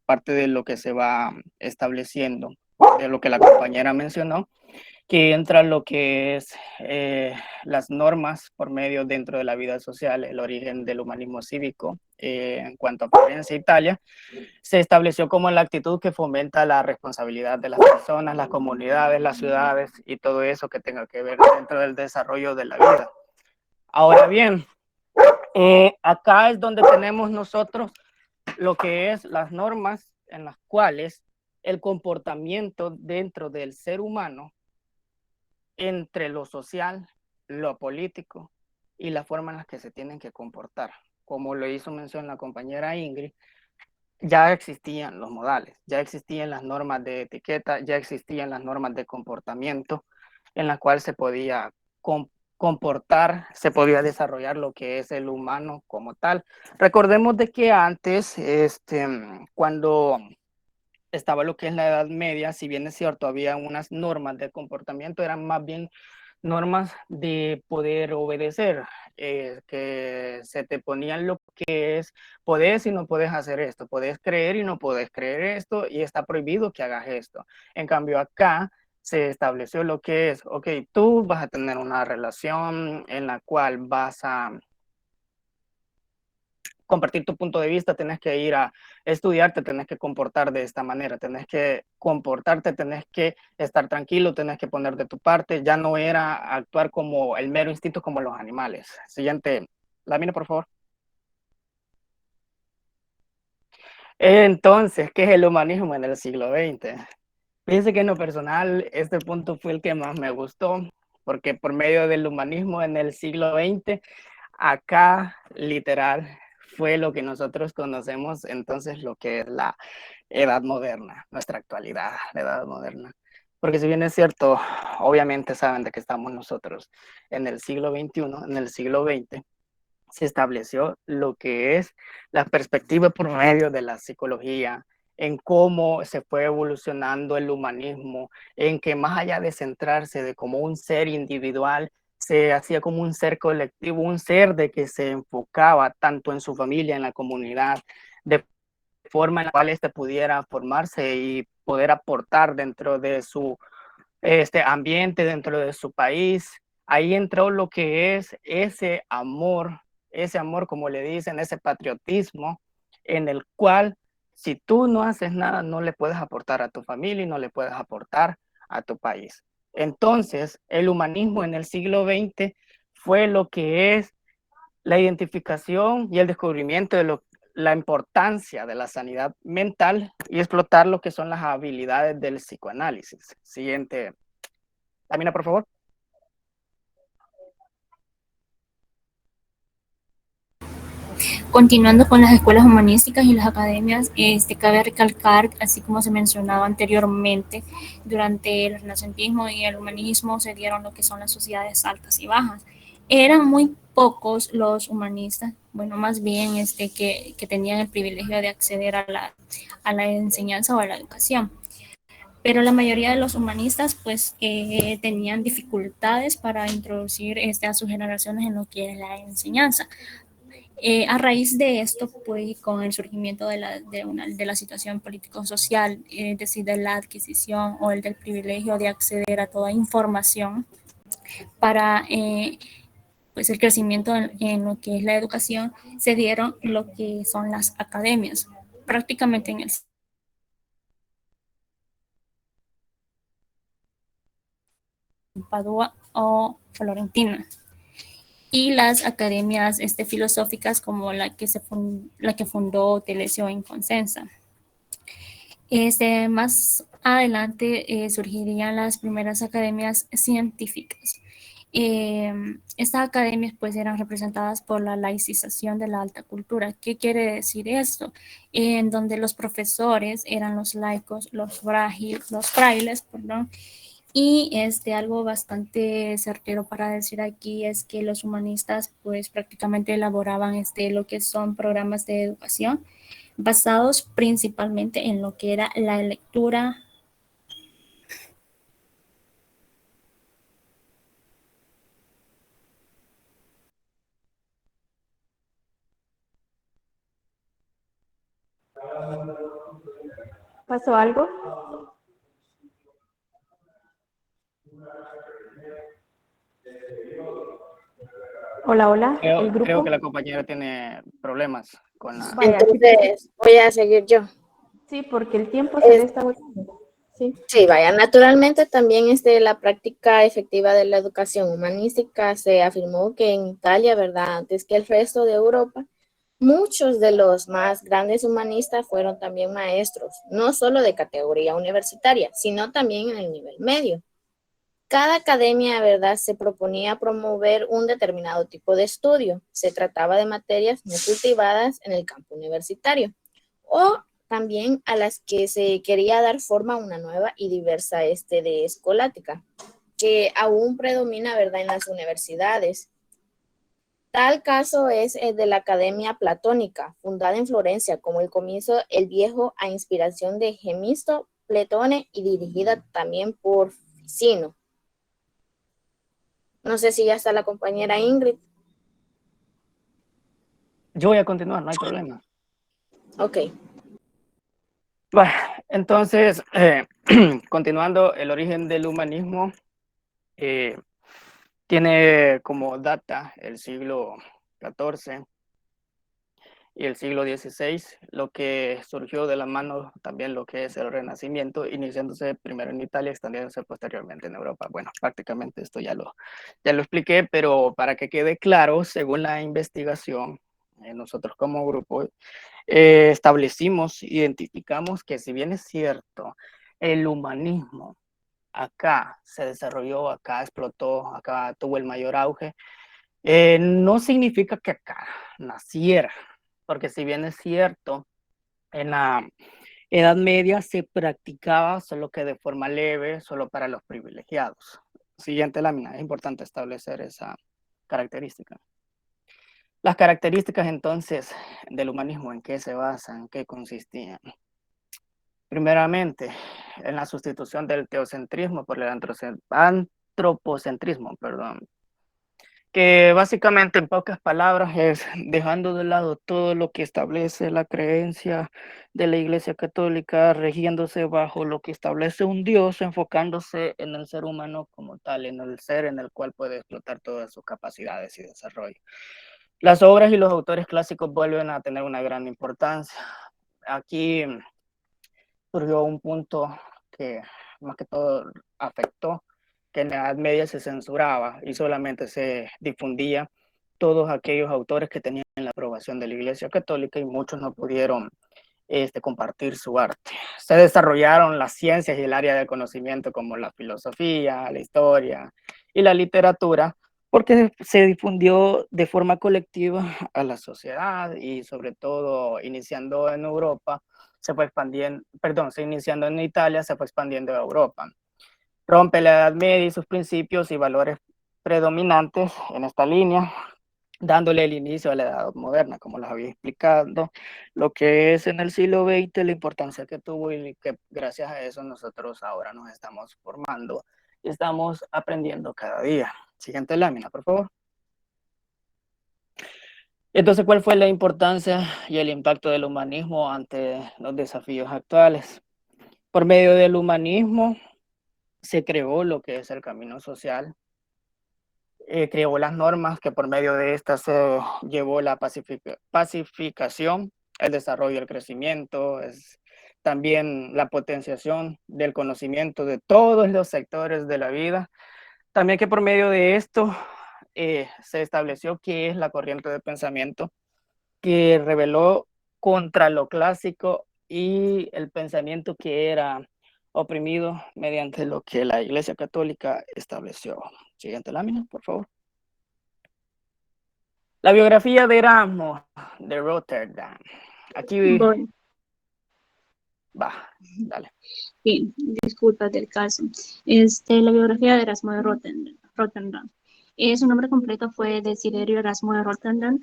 parte de lo que se va estableciendo, de lo que la compañera mencionó, que entra lo que es las normas por medio dentro de la vida social, el origen del humanismo cívico en cuanto a Florencia, Italia, se estableció como la actitud que fomenta la responsabilidad de las personas, las comunidades, las ciudades y todo eso que tenga que ver dentro del desarrollo de la vida. Ahora bien, acá es donde tenemos nosotros lo que es las normas en las cuales el comportamiento dentro del ser humano entre lo social, lo político y la forma en la que se tienen que comportar. Como lo hizo mención la compañera Ingrid, ya existían los modales, ya existían las normas de etiqueta, ya existían las normas de comportamiento en las cuales se podía comportar, se podía desarrollar lo que es el humano como tal. Recordemos de que antes, cuando estaba lo que es la Edad Media, si bien es cierto, había unas normas de comportamiento, eran más bien normas de poder obedecer, que se te ponían lo que es, podés y no puedes hacer esto, podés creer y no podés creer esto, y está prohibido que hagas esto. En cambio, acá se estableció lo que es, ok, tú vas a tener una relación en la cual vas a compartir tu punto de vista, tenés que ir a estudiar, te tenés que comportar de esta manera, tenés que comportarte, tenés que estar tranquilo, tenés que poner de tu parte, ya no era actuar como el mero instinto como los animales. Siguiente lámina, por favor. Entonces, ¿qué es el humanismo en el siglo XX? Fíjense que en lo personal, este punto fue el que más me gustó, porque por medio del humanismo en el siglo XX, acá literal fue lo que nosotros conocemos entonces lo que es la edad moderna, nuestra actualidad, la edad moderna. Porque si bien es cierto, obviamente saben de que estamos nosotros en el siglo XXI, en el siglo XX, se estableció lo que es la perspectiva por medio de la psicología, en cómo se fue evolucionando el humanismo, en que más allá de centrarse de como un ser individual, se hacía como un ser colectivo, un ser de que se enfocaba tanto en su familia, en la comunidad, de forma en la cual éste pudiera formarse y poder aportar dentro de su ambiente, dentro de su país. Ahí entró lo que es ese amor, como le dicen, ese patriotismo, en el cual si tú no haces nada, no le puedes aportar a tu familia y no le puedes aportar a tu país. Entonces, el humanismo en el siglo XX fue lo que es la identificación y el descubrimiento de la importancia de la sanidad mental y explotar lo que son las habilidades del psicoanálisis. Siguiente lámina, por favor.
Continuando con las escuelas humanísticas y las academias, cabe recalcar, así como se mencionaba anteriormente, durante el renacentismo y el humanismo se dieron lo que son las sociedades altas y bajas. Eran muy pocos los humanistas, bueno, más bien que tenían el privilegio de acceder a la enseñanza o a la educación. Pero la mayoría de los humanistas pues tenían dificultades para introducir a sus generaciones en lo que es la enseñanza. A raíz de esto, pues con el surgimiento de la situación político-social, es decir, de la adquisición o el del privilegio de acceder a toda información para pues el crecimiento en lo que es la educación, se dieron lo que son las academias, prácticamente en el Padua o Florentina. Y las academias filosóficas como la que fundó Telesio en Consensa. Más adelante surgirían las primeras academias científicas. Estas academias pues eran representadas por la laicización de la alta cultura. ¿Qué quiere decir esto? En donde los profesores eran los laicos, los frailes, perdón. Y algo bastante certero para decir aquí es que los humanistas pues prácticamente elaboraban lo que son programas de educación basados principalmente en lo que era la lectura.
¿Pasó algo? Hola, hola, el grupo.
Creo que la compañera tiene problemas con la...
Vaya,
Entonces, voy a seguir yo.
sí, porque el tiempo se le está volviendo. Sí.
Sí, vaya, naturalmente también la práctica efectiva de la educación humanística se afirmó que en Italia, ¿verdad? Antes que el resto de Europa, Muchos de los más grandes humanistas fueron también maestros, no solo de categoría universitaria, sino también en el nivel medio. Cada academia, ¿verdad?, se proponía promover un determinado tipo de estudio. Se trataba de materias no cultivadas en el campo universitario, o también a las que se quería dar forma a una nueva y diversa de escolástica, que aún predomina, ¿verdad?, en las universidades. Tal caso es el de la Academia Platónica, fundada en Florencia como el comienzo el viejo a inspiración de Gemisto, Pletone y dirigida también por Ficino. No sé si ya está la compañera Ingrid.
Yo voy a continuar, no hay problema.
Ok.
Bueno, entonces, continuando, el origen del humanismo tiene como data el siglo XIV y el siglo XVI, lo que surgió de la mano también lo que es el Renacimiento, iniciándose primero en Italia, extendiéndose posteriormente en Europa. Bueno, prácticamente esto ya lo expliqué, pero para que quede claro, según la investigación, nosotros como grupo establecimos, identificamos que si bien es cierto, el humanismo acá se desarrolló, acá explotó, acá tuvo el mayor auge, no significa que acá naciera, porque si bien es cierto, en la Edad Media se practicaba, solo que de forma leve, solo para los privilegiados. Siguiente lámina, es importante establecer esa característica. Las características entonces del humanismo, ¿en qué se basan? ¿En qué consistían? Primeramente, en la sustitución del teocentrismo por el antropocentrismo, perdón, que básicamente en pocas palabras es dejando de lado todo lo que establece la creencia de la Iglesia Católica, regiéndose bajo lo que establece un Dios, enfocándose en el ser humano como tal, en el ser en el cual puede explotar todas sus capacidades y desarrollo. Las obras y los autores clásicos vuelven a tener una gran importancia. Aquí surgió un punto que más que todo afectó, que en la Edad Media se censuraba y solamente se difundía todos aquellos autores que tenían la aprobación de la Iglesia Católica y muchos no pudieron compartir su arte. Se desarrollaron las ciencias y el área del conocimiento como la filosofía, la historia y la literatura, porque se difundió de forma colectiva a la sociedad y sobre todo iniciando en Europa, se fue expandiendo, perdón, se iniciando en Italia, se fue expandiendo a Europa. Rompe la Edad Media y sus principios y valores predominantes en esta línea, dándole el inicio a la Edad Moderna, como les había explicado, lo que es en el siglo XX, la importancia que tuvo y que gracias a eso nosotros ahora nos estamos formando y estamos aprendiendo cada día. Siguiente lámina, por favor. Entonces, ¿cuál fue la importancia y el impacto del humanismo ante los desafíos actuales? Por medio del humanismo se creó lo que es el camino social, creó las normas que por medio de estas se llevó la pacificación, el desarrollo y el crecimiento, es también la potenciación del conocimiento de todos los sectores de la vida. También que por medio de esto se estableció qué es la corriente de pensamiento que reveló contra lo clásico y el pensamiento que era oprimido mediante lo que la Iglesia Católica estableció. Siguiente lámina, por favor. La biografía de Erasmo de Rotterdam. Aquí
Voy.
va, dale.
Sí, disculpa del caso. La biografía de Erasmo de Rotterdam. Su nombre completo fue Desiderio Erasmo de Rotterdam.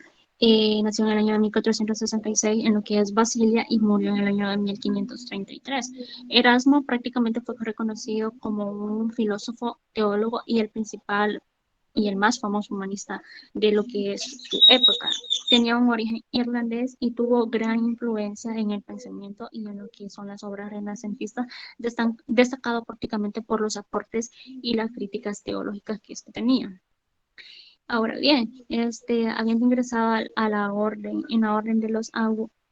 Nació en el año de 1466 en lo que es Basilia y murió en el año de 1533. Erasmo prácticamente fue reconocido como un filósofo, teólogo y el principal y el más famoso humanista de lo que es su época. Tenía un origen irlandés y tuvo gran influencia en el pensamiento y en lo que son las obras renacentistas, destacado prácticamente por los aportes y las críticas teológicas que tenía. Ahora bien, habiendo ingresado a la orden, en la orden de los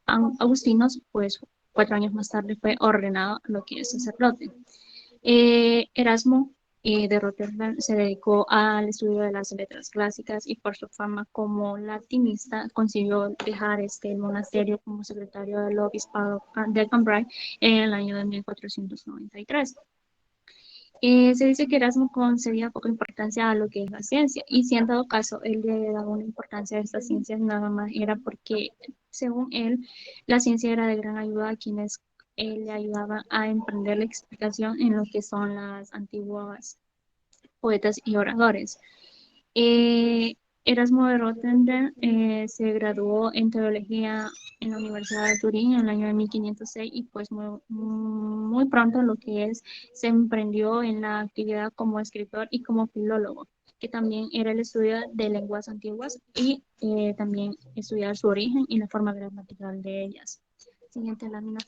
agustinos, pues 4 años más tarde fue ordenado lo que es sacerdote. Erasmo de Rotterdam, se dedicó al estudio de las letras clásicas y por su fama como latinista consiguió dejar el monasterio como secretario del obispado de Cambrai en el año de 1493. Se dice que Erasmo concedía poca importancia a lo que es la ciencia, y si en dado caso él le daba una importancia a estas ciencias, nada más era porque, según él, la ciencia era de gran ayuda a quienes le ayudaban a emprender la explicación en lo que son las antiguas poetas y oradores. Erasmo de Rotterdam se graduó en teología en la Universidad de Turín en el año de 1506, y pues muy pronto lo que es se emprendió en la actividad como escritor y como filólogo, que también era el estudio de lenguas antiguas y también estudiar su origen y la forma gramatical de ellas. Siguiente lámina.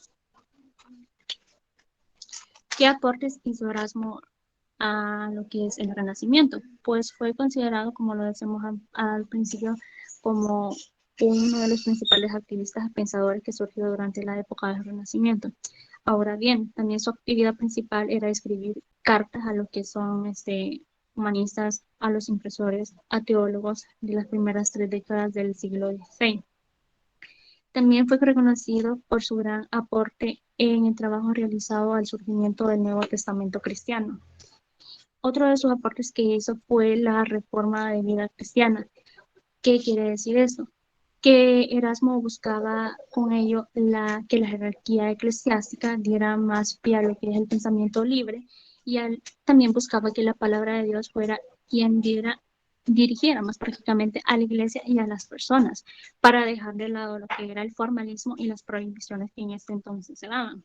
¿Qué aportes hizo Erasmo a lo que es el Renacimiento? Pues fue considerado, como lo decimos al principio, como uno de los principales activistas pensadores que surgió durante la época del Renacimiento. Ahora bien, también su actividad principal era escribir cartas a lo que son humanistas, a los impresores, a teólogos de las primeras 3 décadas del siglo XVI. También fue reconocido por su gran aporte en el trabajo realizado al surgimiento del Nuevo Testamento cristiano. Otro de sus aportes que hizo fue la reforma de vida cristiana. ¿Qué quiere decir eso? Que Erasmo buscaba con ello que la jerarquía eclesiástica diera más pie a lo que es el pensamiento libre, y también buscaba que la palabra de Dios fuera quien dirigiera más prácticamente a la iglesia y a las personas, para dejar de lado lo que era el formalismo y las prohibiciones que en este entonces se daban.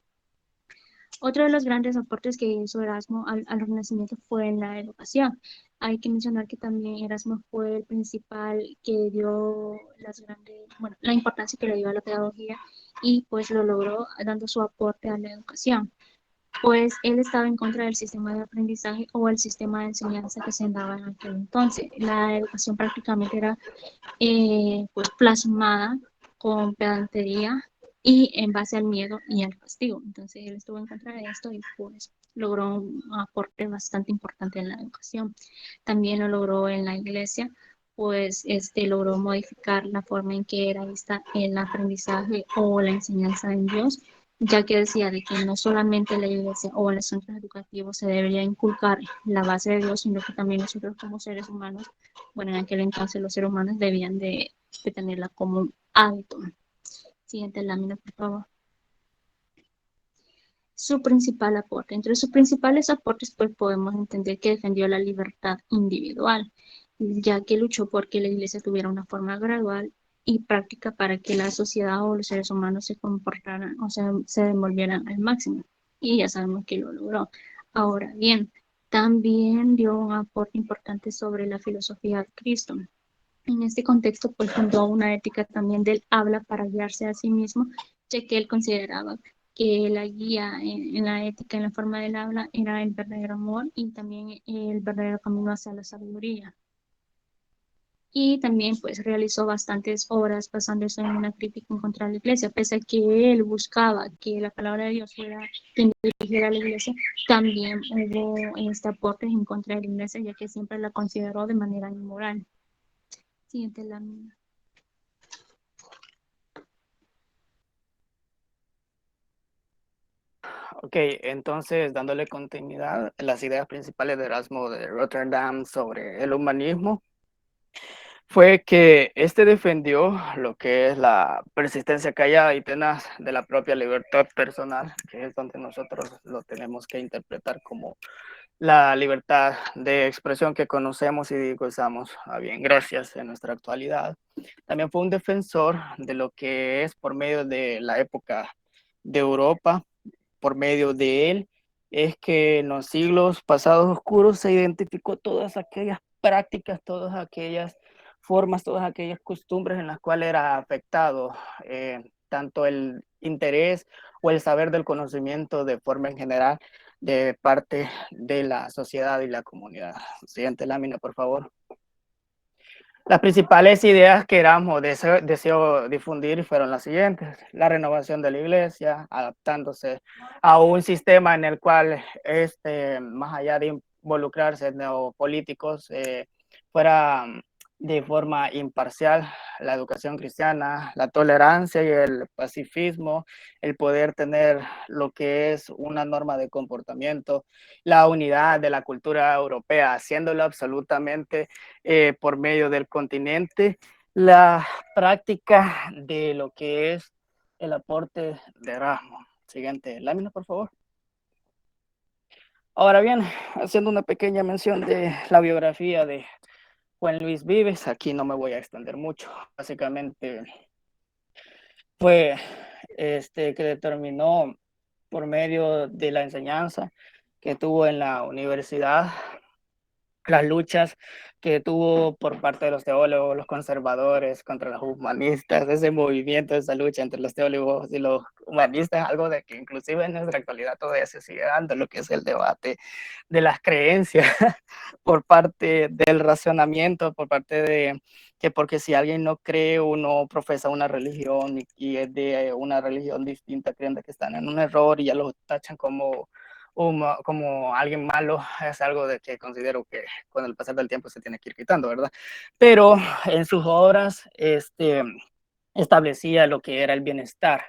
Otro de los grandes aportes que hizo Erasmo al Renacimiento fue en la educación. Hay que mencionar que también Erasmo fue el principal que dio la importancia que le dio a la pedagogía, y pues lo logró dando su aporte a la educación. Pues él estaba en contra del sistema de aprendizaje o el sistema de enseñanza que se daba en aquel entonces. La educación prácticamente era pues plasmada con pedantería y en base al miedo y al castigo. Entonces él estuvo en contra de esto y pues logró un aporte bastante importante en la educación. También lo logró en la iglesia, pues logró modificar la forma en que era vista el aprendizaje o la enseñanza en Dios, ya que decía de que no solamente la iglesia o en los centros educativos se debería inculcar la base de Dios, sino que también nosotros como seres humanos, bueno, en aquel entonces los seres humanos debían de tenerla como un hábito. Siguiente lámina, por favor. Su principal aporte. Entre sus principales aportes, pues podemos entender que defendió la libertad individual, ya que luchó por que la iglesia tuviera una forma gradual y práctica para que la sociedad o los seres humanos se comportaran, o sea, se desenvolvieran al máximo. Y ya sabemos que lo logró. Ahora bien, también dio un aporte importante sobre la filosofía de Cristo. En este contexto, pues fundó una ética también del habla para guiarse a sí mismo, ya que él consideraba que la guía en la ética, en la forma del habla, era el verdadero amor y también el verdadero camino hacia la sabiduría. Y también pues realizó bastantes obras basándose en una crítica en contra de la iglesia, pese a que él buscaba que la palabra de Dios fuera quien dirigiera a la iglesia. También hubo aportes en contra de la iglesia, ya que siempre la consideró de manera inmoral. Siguiente lámina.
Ok, entonces dándole continuidad, las ideas principales de Erasmo de Rotterdam sobre el humanismo fue que defendió lo que es la persistencia callada y tenaz de la propia libertad personal, que es donde nosotros lo tenemos que interpretar como la libertad de expresión que conocemos y gozamos a bien gracias en nuestra actualidad. También fue un defensor de lo que es por medio de la época de Europa. Por medio de él es que en los siglos pasados oscuros se identificó todas aquellas prácticas, todas aquellas formas, todas aquellas costumbres en las cuales era afectado tanto el interés o el saber del conocimiento de forma en general de parte de la sociedad y la comunidad. Siguiente lámina, por favor. Las principales ideas que Erasmo deseó difundir fueron las siguientes: la renovación de la iglesia, adaptándose a un sistema en el cual más allá de involucrarse o políticos fuera de forma imparcial la educación cristiana, la tolerancia y el pacifismo, el poder tener lo que es una norma de comportamiento, la unidad de la cultura europea, haciéndolo absolutamente por medio del continente, la práctica de lo que es el aporte de Erasmo. Siguiente lámina, por favor. Ahora bien, haciendo una pequeña mención de la biografía de Juan Luis Vives, aquí no me voy a extender mucho. Básicamente fue que determinó por medio de la enseñanza que tuvo en la universidad, las luchas que tuvo por parte de los teólogos, los conservadores contra los humanistas, ese movimiento, esa lucha entre los teólogos y los humanistas, algo de que inclusive en nuestra actualidad todavía se sigue dando, lo que es el debate de las creencias por parte del racionamiento, por parte de que porque si alguien no cree o no profesa una religión y es de una religión distinta, creen que están en un error y ya lo tachan como alguien malo, es algo de que considero que con el pasar del tiempo se tiene que ir quitando, ¿verdad? Pero en sus obras establecía lo que era el bienestar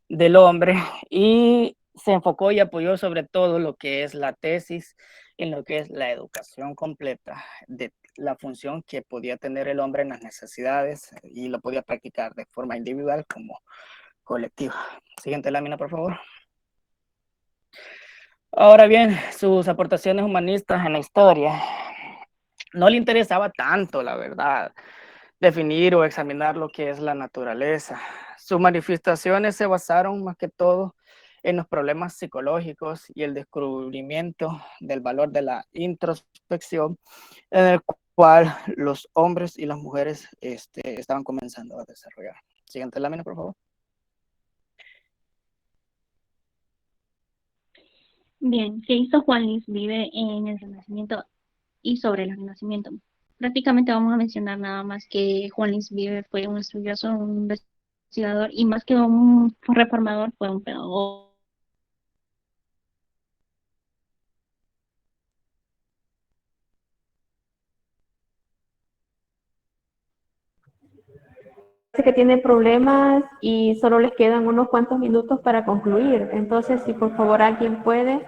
del hombre y se enfocó y apoyó sobre todo lo que es la tesis en lo que es la educación completa de la función que podía tener el hombre en las necesidades y lo podía practicar de forma individual como colectiva. Siguiente lámina, por favor. Ahora bien, sus aportaciones humanistas en la historia no le interesaba tanto, la verdad, definir o examinar lo que es la naturaleza. Sus manifestaciones se basaron más que todo en los problemas psicológicos y el descubrimiento del valor de la introspección, en el cual los hombres y las mujeres estaban comenzando a desarrollar. Siguiente lámina, por favor.
Bien, ¿qué hizo Juan Luis Vive en el Renacimiento y sobre el Renacimiento? Prácticamente vamos a mencionar nada más que Juan Luis Vive fue un estudioso, un investigador y más que un reformador fue un pedagogo.
Que tiene problemas y solo les quedan unos cuantos minutos para concluir. Entonces, si por favor alguien puede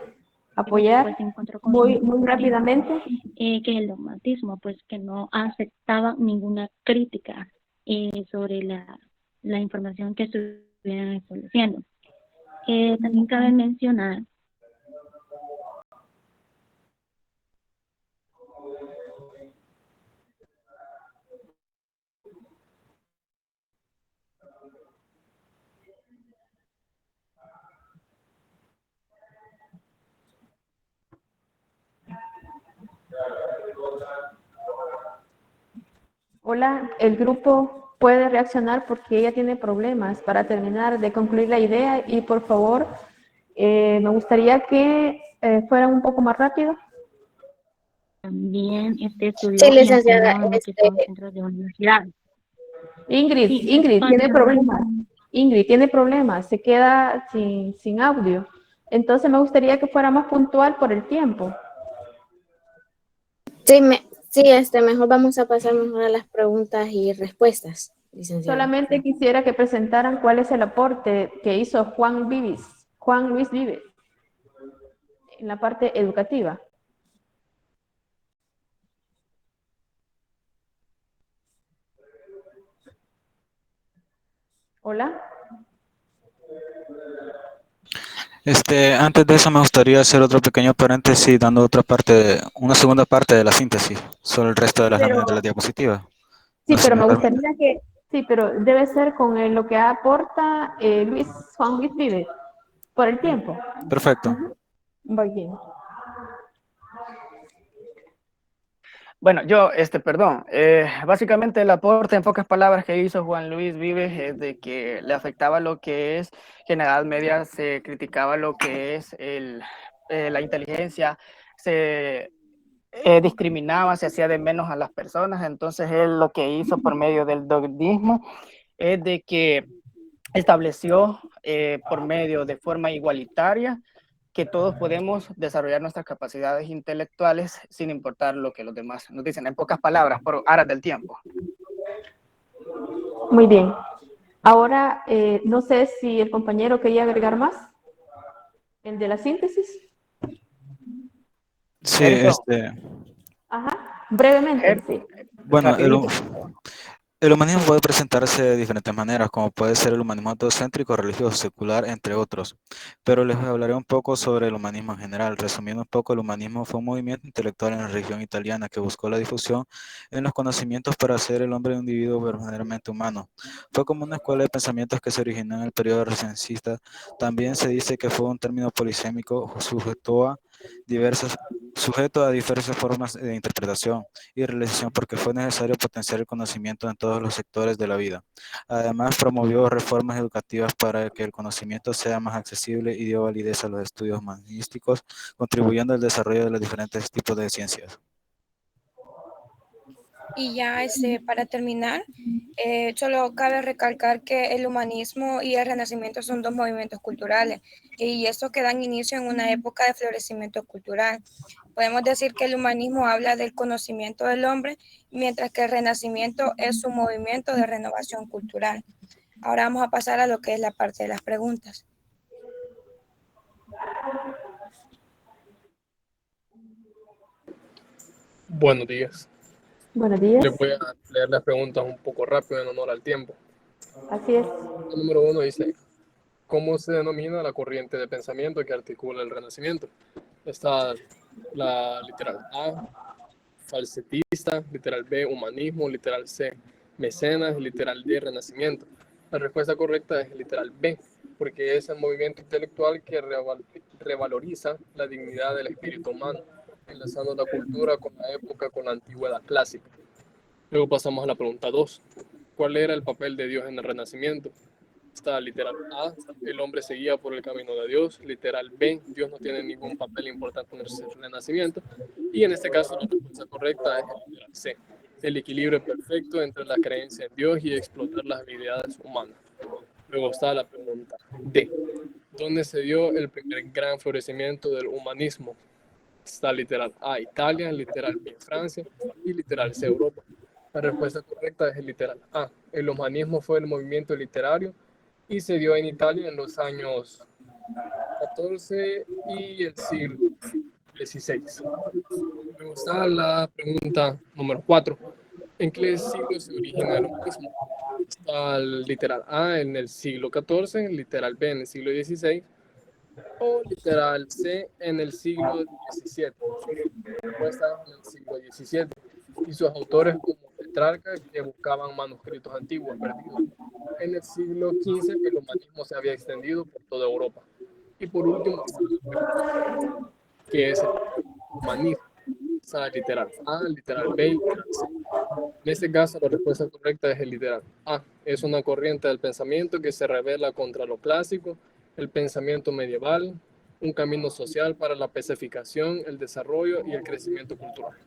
apoyar
Pues se encontró con
muy rápidamente.
que el dogmatismo, pues que no aceptaba ninguna crítica sobre la información que estuvieran estableciendo. También cabe mencionar
Hola, el grupo puede reaccionar porque ella tiene problemas para terminar de concluir la idea y por favor, me gustaría que fueran un poco más rápido.
también estudió
Sí,
y
licenciada,
enseñó en lo que son centros de universidad.
Ingrid,
Sí,
Ingrid tiene
cuando-
problemas. Ingrid tiene problemas, se queda sin audio. Entonces me gustaría que fuera más puntual por el tiempo.
Sí, mejor vamos a pasar mejor a las preguntas y respuestas, licenciada.
Solamente quisiera que presentaran cuál es el aporte que hizo Juan Luis Vives, en la parte educativa. Hola.
Antes de eso me gustaría hacer otro pequeño paréntesis dando una segunda parte de la síntesis sobre el resto de las láminas de la diapositiva.
Sí,
No sé
pero
si
me
me
gustaría que, sí, pero debe ser con lo que aporta Juan Luis Vives, por el tiempo.
Perfecto.
Muy bien.
Bueno, perdón, básicamente el aporte en pocas palabras que hizo Juan Luis Vives es de que le afectaba lo que es, que en la Edad Media se criticaba lo que es la inteligencia, se discriminaba, se hacía de menos a las personas, entonces él lo que hizo por medio del dogmatismo es de que estableció por medio de forma igualitaria que todos podemos desarrollar nuestras capacidades intelectuales sin importar lo que los demás nos dicen. En pocas palabras, por aras del tiempo.
Muy bien. Ahora, no sé si el compañero quería agregar más. ¿El de la síntesis?
Sí,
Ajá, brevemente, sí.
Bueno,
Rapidito.
el humanismo puede presentarse de diferentes maneras, como puede ser el humanismo teocéntrico, religioso, secular, entre otros. Pero les hablaré un poco sobre el humanismo en general. Resumiendo un poco, el humanismo fue un movimiento intelectual en la región italiana que buscó la difusión en los conocimientos para hacer el hombre un individuo verdaderamente humano. Fue como una escuela de pensamientos que se originó en el periodo renacencista. También se dice que fue un término polisémico sujeto a diversas formas de interpretación y realización porque fue necesario potenciar el conocimiento en todos los sectores de la vida. Además, promovió reformas educativas para que el conocimiento sea más accesible y dio validez a los estudios humanísticos, contribuyendo al desarrollo de los diferentes tipos de ciencias.
Y ya para terminar, solo cabe recalcar que el humanismo y el renacimiento son dos movimientos culturales y estos que dan inicio en una época de florecimiento cultural. Podemos decir que el humanismo habla del conocimiento del hombre, mientras que el renacimiento es un movimiento de renovación cultural. Ahora vamos a pasar a lo que es la parte de las preguntas.
Buenos días.
Buenos días.
Les voy a leer las preguntas un poco rápido en honor al tiempo.
Así es.
El número 1 dice, ¿cómo se denomina la corriente de pensamiento que articula el Renacimiento? Está la literal A, falsetista, literal B, humanismo, literal C, mecenas, literal D, renacimiento. La respuesta correcta es literal B, porque es el movimiento intelectual que revaloriza la dignidad del espíritu humano, enlazando la cultura con la época, con la antigüedad clásica. Luego pasamos a la pregunta 2. ¿Cuál era el papel de Dios en el Renacimiento? Está literal A, el hombre se guía por el camino de Dios. Literal B, Dios no tiene ningún papel importante en el Renacimiento. Y en este caso la respuesta correcta es el literal C, el equilibrio perfecto entre la creencia en Dios y explotar las habilidades humanas. Luego está la pregunta D. ¿Dónde se dio el primer gran florecimiento del humanismo? Está literal A, Italia, literal B, Francia y literal C, Europa. La respuesta correcta es el literal A. El humanismo fue el movimiento literario y se dio en Italia en los años 14 y el siglo XVI. Luego está la pregunta número 4. ¿En qué siglo se origina el humanismo? Está el literal A en el siglo XIV, literal B en el siglo XVI o literal C en el siglo XVII. La respuesta en el siglo XVII. Y sus autores como Petrarca, que buscaban manuscritos antiguos perdidos. En el siglo XV el humanismo se había extendido por toda Europa. Y por último, que es el humanismo. Está literal A, literal B y literal C. En este caso, la respuesta correcta es el literal A. Es una corriente del pensamiento que se revela contra lo clásico, el pensamiento medieval, un camino social para la pacificación, el desarrollo y el crecimiento cultural.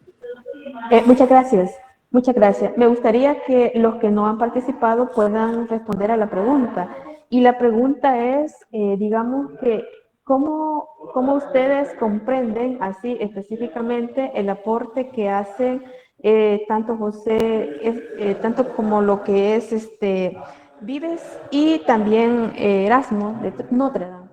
Muchas gracias. Muchas gracias. Me gustaría que los que no han participado puedan responder a la pregunta. Y la pregunta es, digamos que, ¿cómo ustedes comprenden así específicamente el aporte que hace tanto José, tanto como lo que es Vives y también Erasmo de Notre Dame?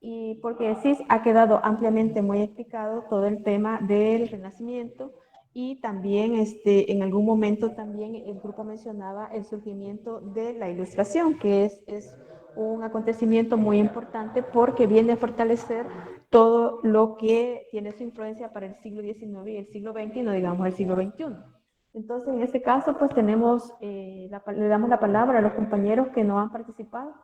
Y porque sí ha quedado ampliamente muy explicado todo el tema del Renacimiento. Y también en algún momento también el grupo mencionaba el surgimiento de la Ilustración, que es un acontecimiento muy importante porque viene a fortalecer todo lo que tiene su influencia para el siglo XIX y el siglo XX, y no digamos el siglo XXI. Entonces, en este caso, pues tenemos, le damos la palabra a los compañeros que no han participado.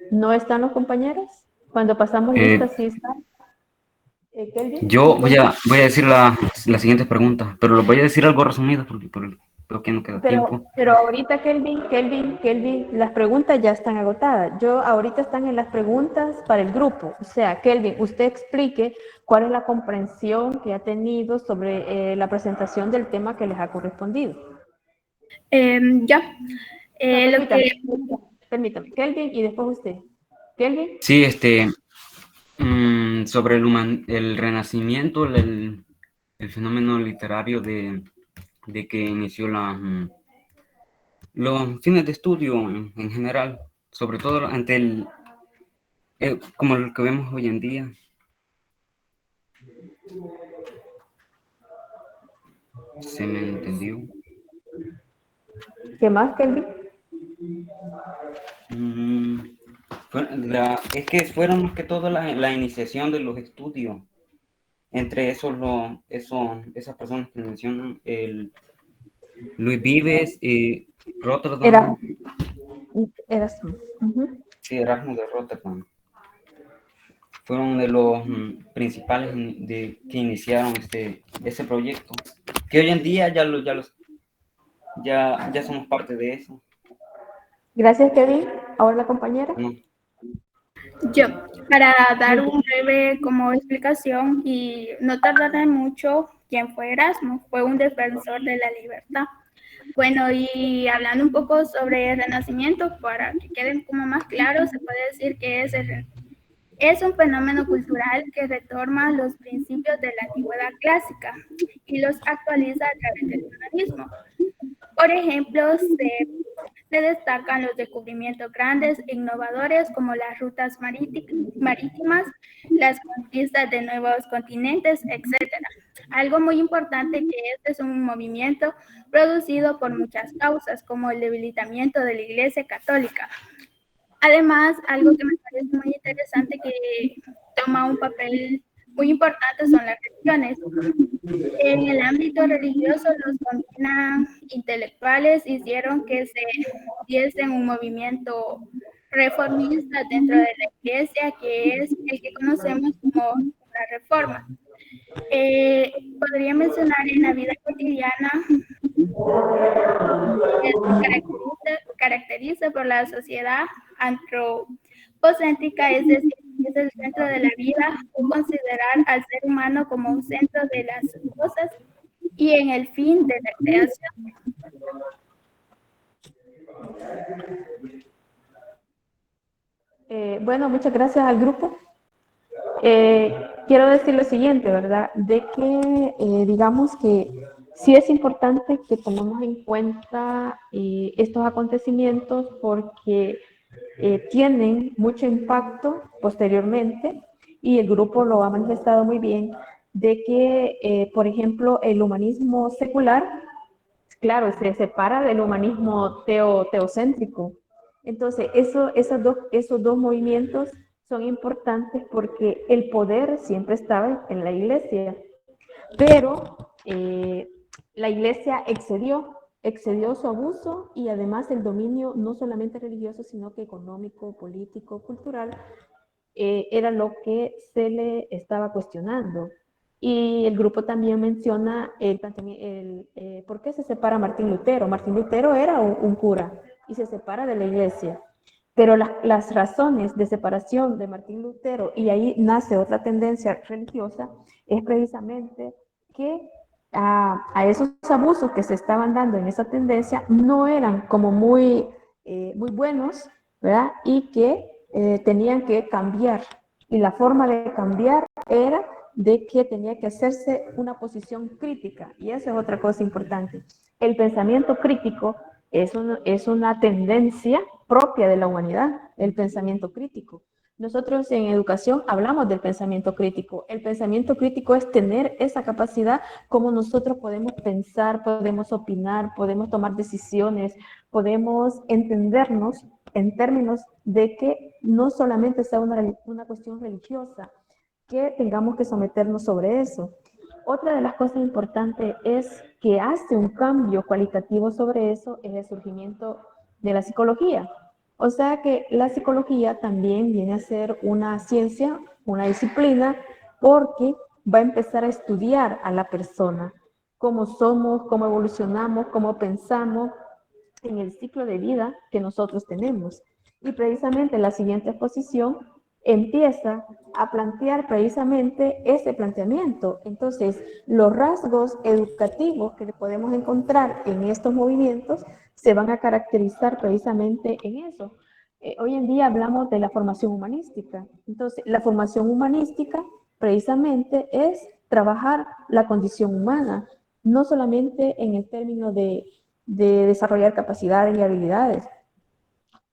¿No están los compañeros? Cuando pasamos lista, sí están.
Yo voy a decir la siguiente pregunta, pero lo voy a decir algo resumido. creo que no queda
Pero,
tiempo.
pero ahorita, Kelvin, las preguntas ya están agotadas. Ahorita están en las preguntas para el grupo. O sea, Kelvin, usted explique cuál es la comprensión que ha tenido sobre la presentación del tema que les ha correspondido.
Ya.
No,
Lo que...
permítame, Kelvin y después usted. Kelvin.
Sí, sobre el Renacimiento, el fenómeno literario de que inició los fines de estudio en general, sobre todo ante como el que vemos hoy en día. ¿Se me entendió?
¿Qué más, Kelvin?
Es que fueron más que todo la iniciación de los estudios. Entre esos, esas personas que mencionan, Luis Vives y Rotterdam.
Erasmo.
Sí, Erasmo de Rotterdam. Fueron de los principales que iniciaron ese proyecto. Que hoy en día ya somos parte de eso.
Gracias, Kevin. Ahora la compañera.
Yo, para dar un breve como explicación y no tardaré mucho, ¿quién fue Erasmo? Fue un defensor de la libertad. Bueno, y hablando un poco sobre el Renacimiento, para que queden como más claro, se puede decir que es un fenómeno cultural que retoma los principios de la antigüedad clásica y los actualiza a través del humanismo. Por ejemplo, se destacan los descubrimientos grandes e innovadores como las rutas marítimas, las conquistas de nuevos continentes, etc. Algo muy importante que este es un movimiento producido por muchas causas, como el debilitamiento de la Iglesia Católica. Además, algo que me parece muy interesante que toma un papel muy importante son las religiones. En el ámbito religioso, los dominan intelectuales hicieron que se diese un movimiento reformista dentro de la Iglesia, que es el que conocemos como la Reforma. Podría mencionar en la vida cotidiana que se caracteriza por la sociedad antropocéntrica, es decir, es el centro de la vida, o considerar al ser humano como un centro de las cosas y en el fin de la creación.
Bueno, muchas gracias al grupo. Quiero decir lo siguiente, ¿verdad? De que digamos que sí es importante que tomemos en cuenta estos acontecimientos porque tienen mucho impacto posteriormente y el grupo lo ha manifestado muy bien, de que, por ejemplo, el humanismo secular, claro, se separa del humanismo teocéntrico. Entonces, esos dos movimientos son importantes porque el poder siempre estaba en la iglesia, pero la iglesia excedió su abuso y además el dominio no solamente religioso, sino que económico, político, cultural, era lo que se le estaba cuestionando. Y el grupo también menciona por qué se separa Martín Lutero. Martín Lutero era un cura y se separa de la iglesia. Pero las razones de separación de Martín Lutero, y ahí nace otra tendencia religiosa, es precisamente que a esos abusos que se estaban dando en esa tendencia no eran como muy buenos, ¿verdad? Y que tenían que cambiar. Y la forma de cambiar era de que tenía que hacerse una posición crítica. Y eso es otra cosa importante. El pensamiento crítico es una tendencia propia de la humanidad, el pensamiento crítico. Nosotros en educación hablamos del pensamiento crítico. El pensamiento crítico es tener esa capacidad como nosotros podemos pensar, podemos opinar, podemos tomar decisiones, podemos entendernos en términos de que no solamente sea una cuestión religiosa, que tengamos que someternos sobre eso. Otra de las cosas importantes es que hace un cambio cualitativo sobre eso es el surgimiento de la psicología. O sea que la psicología también viene a ser una ciencia, una disciplina, porque va a empezar a estudiar a la persona. cómo somos, cómo evolucionamos, cómo pensamos en el ciclo de vida que nosotros tenemos. Y precisamente la siguiente exposición empieza a plantear precisamente ese planteamiento. Entonces, los rasgos educativos que podemos encontrar en estos movimientos se van a caracterizar precisamente en eso. Hoy en día hablamos de la formación humanística. Entonces, la formación humanística precisamente es trabajar la condición humana, no solamente en el término de desarrollar capacidades y habilidades,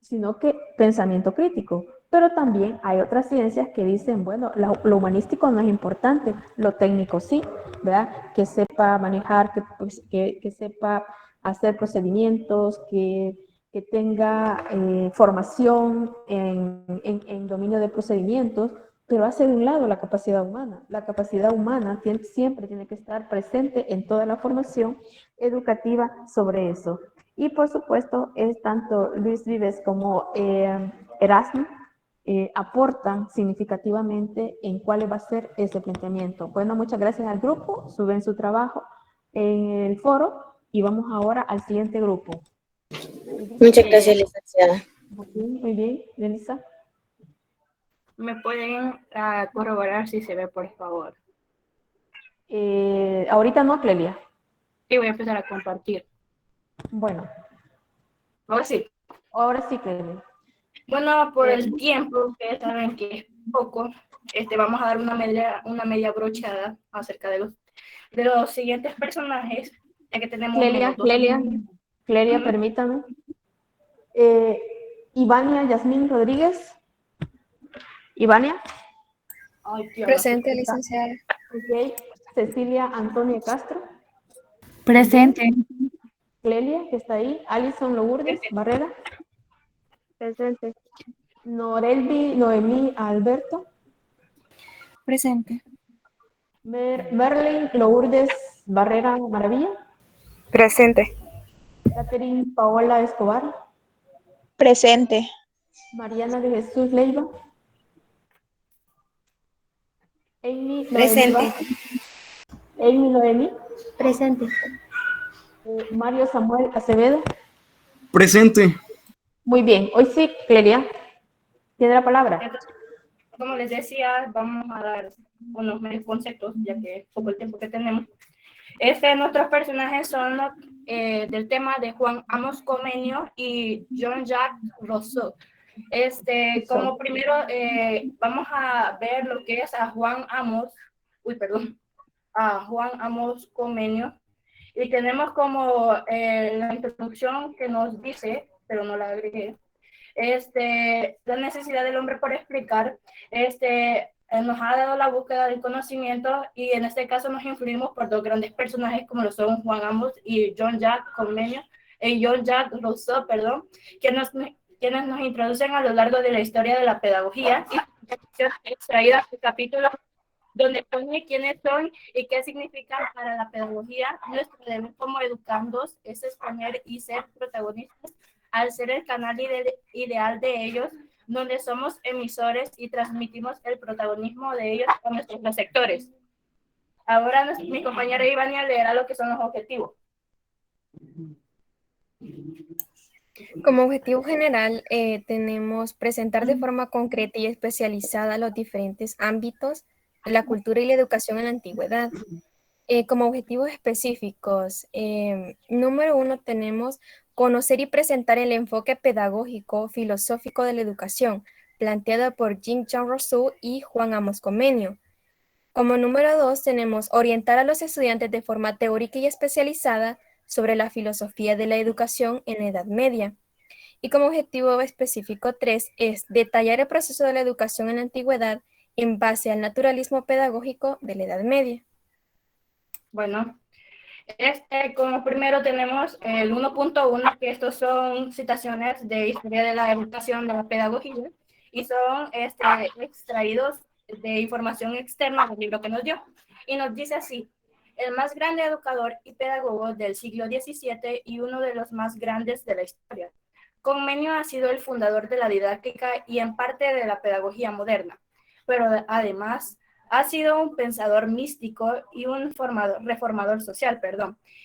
sino que pensamiento crítico. Pero también hay otras ciencias que dicen, bueno, lo humanístico no es importante, lo técnico sí, ¿verdad? Que sepa manejar, que sepa hacer procedimientos, que tenga formación en dominio de procedimientos, pero hace de un lado la capacidad humana. La capacidad humana siempre tiene que estar presente en toda la formación educativa sobre eso. Y por supuesto, es tanto Luis Vives como Erasmo aportan significativamente en cuál va a ser ese planteamiento. Bueno, muchas gracias al grupo, suben su trabajo en el foro y vamos ahora al siguiente grupo.
Muchas gracias, licenciada.
Muy bien, Denisa.
¿Me pueden corroborar si se ve, por favor?
Ahorita no, Clelia.
Y voy a empezar a compartir.
Bueno.
Ahora sí.
Ahora sí, Clelia.
Bueno, por el tiempo, ustedes saben que es poco, vamos a dar una media brochada acerca de los siguientes personajes, ya que tenemos
Clelia, permítame. Ivania Yasmín Rodríguez. Ivania.
Presente, licenciada.
Ok. Cecilia Antonia Castro.
Presente.
Clelia, que está ahí. Alison Lourdes Barrera.
Presente.
Norelvi Noemí Alberto.
Presente.
Merlin Lourdes Barrera Maravilla.
Presente.
Catherine Paola Escobar.
Presente.
Mariana de Jesús Leiva. Amy
Presente.
Amy Noemí.
Presente.
Mario Samuel Acevedo.
Presente.
Muy bien. Hoy sí, Clelia, tiene la palabra.
Entonces, como les decía, vamos a dar unos medios conceptos, ya que es poco el tiempo que tenemos. Nuestros personajes son del tema de Juan Amos Comenio y Jean-Jacques Rousseau. Como primero vamos a ver lo que es a Juan Amos Comenio, y tenemos como la introducción que nos dice, pero no la agregué, la necesidad del hombre por explicar, nos ha dado la búsqueda del conocimiento, y en este caso nos influimos por dos grandes personajes como lo son Juan Amos y Jean-Jacques Rousseau, quienes nos introducen a lo largo de la historia de la pedagogía y extraídas del capítulo donde pone quiénes son y qué significan para la pedagogía. Nuestro deber como educandos es exponer y ser protagonistas al ser el canal ideal de ellos, donde somos emisores y transmitimos el protagonismo de ellos a nuestros receptores. Ahora mi compañera Ivania leerá lo que son los objetivos.
Como objetivo general, tenemos presentar de forma concreta y especializada los diferentes ámbitos de la cultura y la educación en la antigüedad. Como objetivos específicos, número 1 tenemos conocer y presentar el enfoque pedagógico filosófico de la educación, planteado por Jean-Jacques Rousseau y Juan Amos Comenio. Como número 2 tenemos orientar a los estudiantes de forma teórica y especializada sobre la filosofía de la educación en la Edad Media. Y como objetivo específico 3 es detallar el proceso de la educación en la antigüedad en base al naturalismo pedagógico de la Edad Media.
Bueno, como primero tenemos el 1.1, que estos son citaciones de historia de la educación, de la pedagogía, y son extraídos de información externa del libro que nos dio. Y nos dice así: el más grande educador y pedagogo del siglo XVII y uno de los más grandes de la historia. Comenio ha sido el fundador de la didáctica y en parte de la pedagogía moderna, pero además
Ha sido un pensador místico y un reformador social,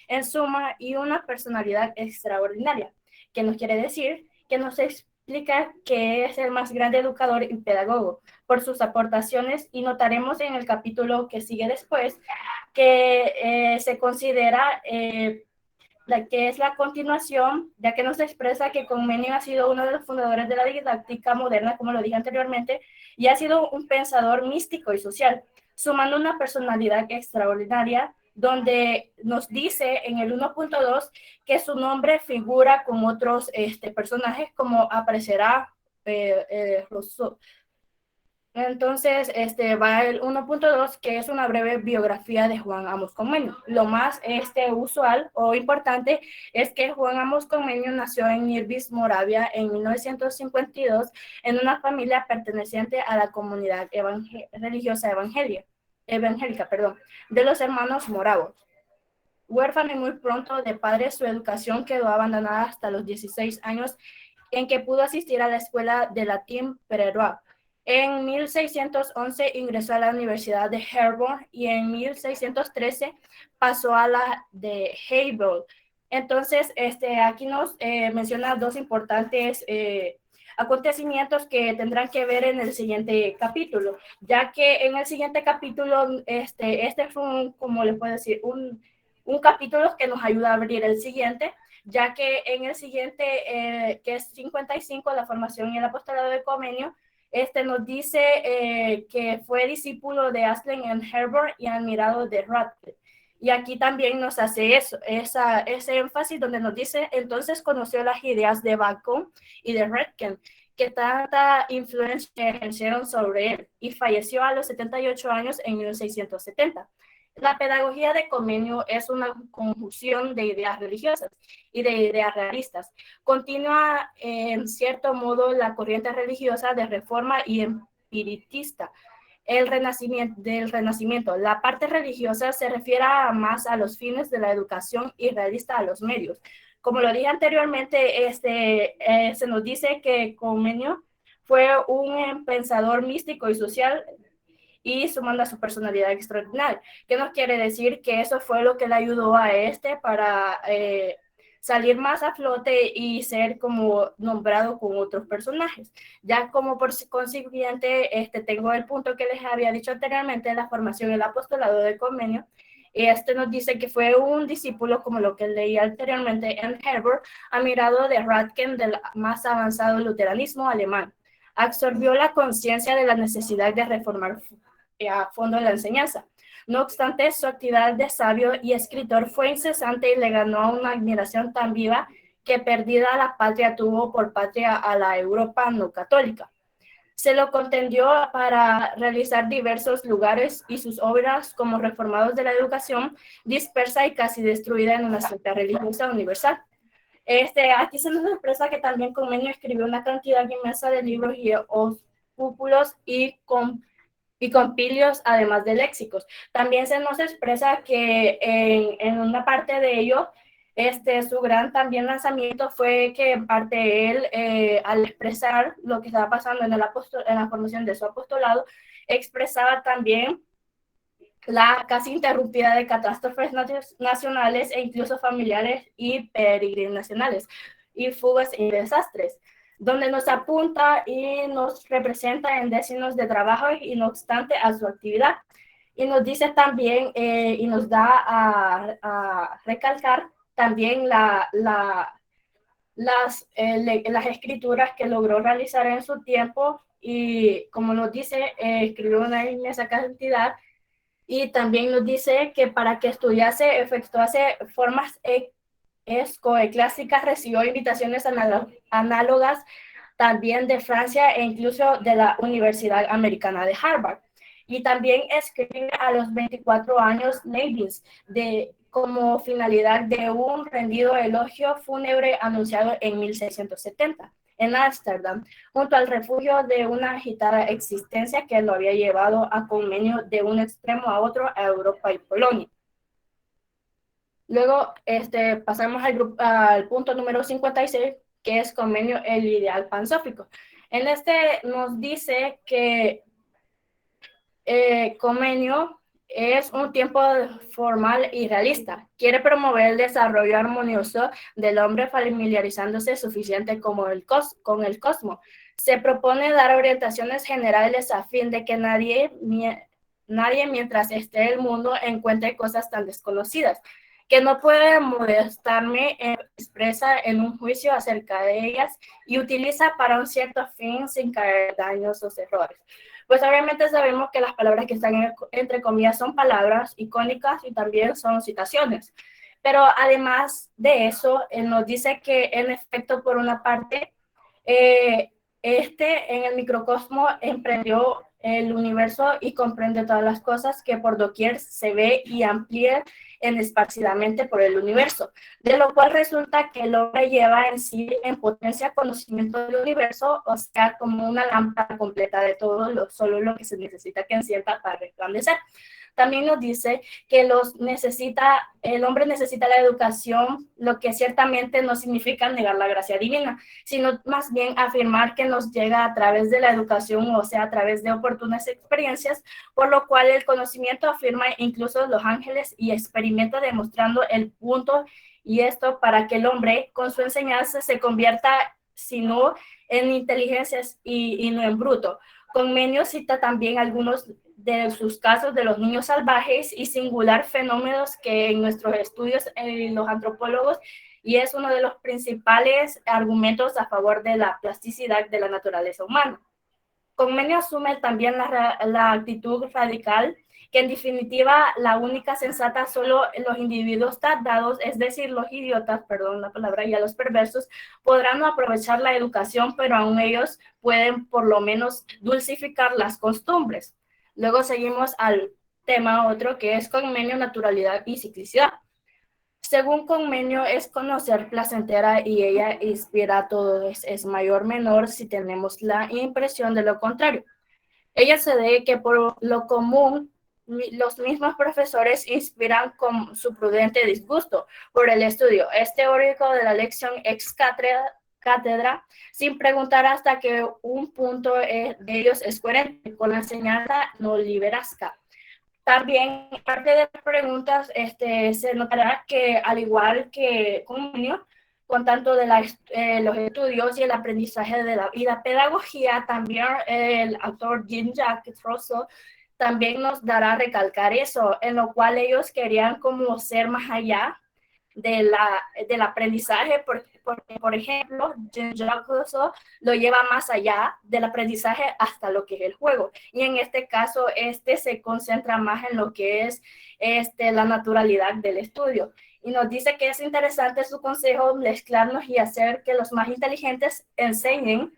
en suma, y una personalidad extraordinaria, que nos quiere decir que nos explica que es el más grande educador y pedagogo por sus aportaciones, y notaremos en el capítulo que sigue después que se considera la que es la continuación, ya que nos expresa que Comenius ha sido uno de los fundadores de la didáctica moderna, como lo dije anteriormente, y ha sido un pensador místico y social, sumando una personalidad extraordinaria, donde nos dice en el 1.2 que su nombre figura con otros personajes, como aparecerá Rousseau. Entonces, va el 1.2, que es una breve biografía de Juan Amos Comenius. Lo más usual o importante es que Juan Amos Comenius nació en Irbis, Moravia, en 1952, en una familia perteneciente a la comunidad religiosa evangélica, de los hermanos moravos. Huérfano y muy pronto de padres, su educación quedó abandonada hasta los 16 años, en que pudo asistir a la escuela de latín Pererois. En 1611 ingresó a la Universidad de Herborn y en 1613 pasó a la de Heidelberg. Entonces, aquí nos menciona dos importantes acontecimientos que tendrán que ver en el siguiente capítulo, ya que en el siguiente capítulo, fue como les puedo decir, un capítulo que nos ayuda a abrir el siguiente, ya que en el siguiente, que es 55, la formación y el apostolado de Comenius, nos dice que fue discípulo de Aslan en Herborn y admirado de Radcliffe. Y aquí también nos hace ese énfasis donde nos dice, entonces conoció las ideas de Bacon y de Redken, que tanta influencia ejercieron sobre él, y falleció a los 78 años en 1670. La pedagogía de Comenius es una conjunción de ideas religiosas y de ideas realistas. Continúa en cierto modo la corriente religiosa de reforma y espiritista del Renacimiento. La parte religiosa se refiere más a los fines de la educación y realista a los medios. Como lo dije anteriormente, se nos dice que Comenius fue un pensador místico y social, y sumando a su personalidad extraordinaria. ¿Qué nos quiere decir? Que eso fue lo que le ayudó a para salir más a flote y ser como nombrado con otros personajes. Ya como por consiguiente, tengo el punto que les había dicho anteriormente, la formación y el apostolado de Comenius. Nos dice que fue un discípulo, como lo que leí anteriormente en Herborn, admirado de Radken, del más avanzado luteranismo alemán. Absorbió la conciencia de la necesidad de reformar a fondo la enseñanza. No obstante, su actividad de sabio y escritor fue incesante y le ganó una admiración tan viva que perdida la patria tuvo por patria a la Europa no católica. Se lo contendió para realizar diversos lugares y sus obras como reformados de la educación, dispersa y casi destruida en una secta religiosa universal. Aquí se nos expresa que también Comenius escribió una cantidad inmensa de libros y opúsculos y compilios, además de léxicos. También se nos expresa que en una parte de ello, su gran también lanzamiento fue que en parte él, al expresar lo que estaba pasando en la formación de su apostolado, expresaba también la casi interrumpida de catástrofes nacionales e incluso familiares y peregrinacionales, y fugas y desastres, donde nos apunta y nos representa en décimos de trabajo y no obstante a su actividad. Y nos dice también y nos da a recalcar también las escrituras que logró realizar en su tiempo, y como nos dice, escribió una inmensa cantidad, y también nos dice que para que estudiase, efectuase formas escoeclásicas, recibió invitaciones análogas también de Francia e incluso de la Universidad Americana de Harvard. Y también escribe a los 24 años Leibniz como finalidad de un rendido elogio fúnebre anunciado en 1670 en Ámsterdam, junto al refugio de una agitada existencia que lo había llevado a Comenius de un extremo a otro a Europa y Polonia. Luego pasamos al punto número 56, que es Comenius, el ideal pansófico. En nos dice que convenio es un tiempo formal y realista. Quiere promover el desarrollo armonioso del hombre familiarizándose suficiente con el cosmos. Se propone dar orientaciones generales a fin de que nadie mientras esté en el mundo encuentre cosas tan desconocidas que no puede molestarme expresa en un juicio acerca de ellas y utiliza para un cierto fin sin caer daños o errores. Pues obviamente sabemos que las palabras que están entre comillas son palabras icónicas y también son citaciones. Pero además de eso, nos dice que en efecto, por una parte, en el microcosmo emprendió el universo y comprende todas las cosas que por doquier se ve y amplía esparcidamente por el universo, de lo cual resulta que el hombre lleva en sí en potencia conocimiento del universo, o sea, como una lámpara completa de todo, solo lo que se necesita que encienda para resplandecer. También nos dice que el hombre necesita la educación, lo que ciertamente no significa negar la gracia divina, sino más bien afirmar que nos llega a través de la educación, o sea, a través de oportunas experiencias, por lo cual el conocimiento afirma incluso los ángeles y experimenta demostrando el punto, y esto para que el hombre con su enseñanza se convierta, si no en inteligencias y no en bruto. Comenius cita también algunos de sus casos de los niños salvajes y singular fenómenos que en nuestros estudios los antropólogos, y es uno de los principales argumentos a favor de la plasticidad de la naturaleza humana. Comenius asume también la actitud radical, que en definitiva la única sensata solo los individuos tardados, es decir, los idiotas, perdón la palabra, y a los perversos, podrán aprovechar la educación, pero aún ellos pueden por lo menos dulcificar las costumbres. Luego seguimos al tema otro que es Comenius, naturalidad y ciclicidad. Según Comenius, es conocer placentera y ella inspira a todos, es mayor o menor si tenemos la impresión de lo contrario. Ella se ve que por lo común los mismos profesores inspiran con su prudente disgusto por el estudio. Es teórico de la lección ex cátedra, sin preguntar hasta que un punto de ellos es coherente con la enseñanza no liberasca. También, parte de las preguntas, se notará que al igual que Comenius, con tanto de los estudios y el aprendizaje de la vida, pedagogía, también el autor Jean-Jacques Rousseau también nos dará a recalcar eso, en lo cual ellos querían como ser más allá del aprendizaje, porque, por ejemplo, Jean-Jacques Rousseau lo lleva más allá del aprendizaje hasta lo que es el juego, y en este caso se concentra más en lo que es la naturalidad del estudio, y nos dice que es interesante su consejo mezclarnos y hacer que los más inteligentes enseñen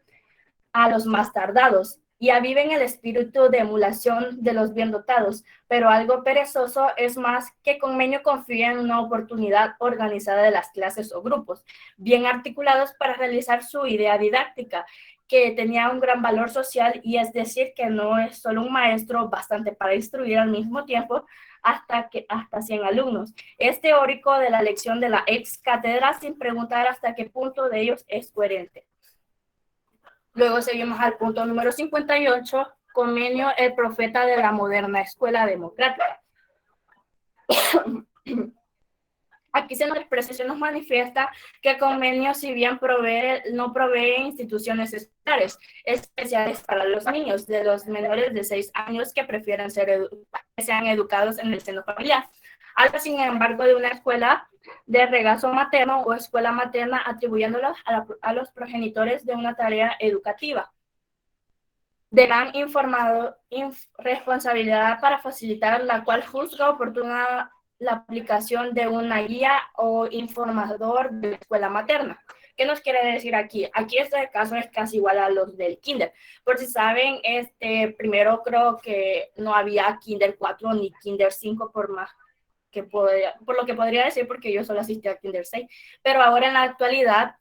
a los más tardados, y aviven el espíritu de emulación de los bien dotados, pero algo perezoso es más que Comenius confía en una oportunidad organizada de las clases o grupos, bien articulados para realizar su idea didáctica, que tenía un gran valor social, y es decir, que no es solo un maestro bastante para instruir al mismo tiempo hasta 100 alumnos. Es teórico de la lección de la ex cátedra sin preguntar hasta qué punto de ellos es coherente. Luego seguimos al punto número 58, Comenius, el profeta de la moderna escuela democrática. Aquí se nos manifiesta que Comenius, si bien no provee instituciones escolares especiales para los niños de los menores de 6 años que prefieren que sean educados en el seno familiar. Habla, sin embargo, de una escuela de regazo materno o escuela materna, atribuyéndolos a los progenitores de una tarea educativa de gran responsabilidad para facilitar la cual juzga oportuna la aplicación de una guía o informador de la escuela materna. ¿Qué nos quiere decir aquí? Aquí este caso es casi igual a los del kinder. Por si saben, primero creo que no había kinder 4 ni kinder 5 por lo que podría decir, porque yo solo asistí a kinder 6. Pero ahora en la actualidad,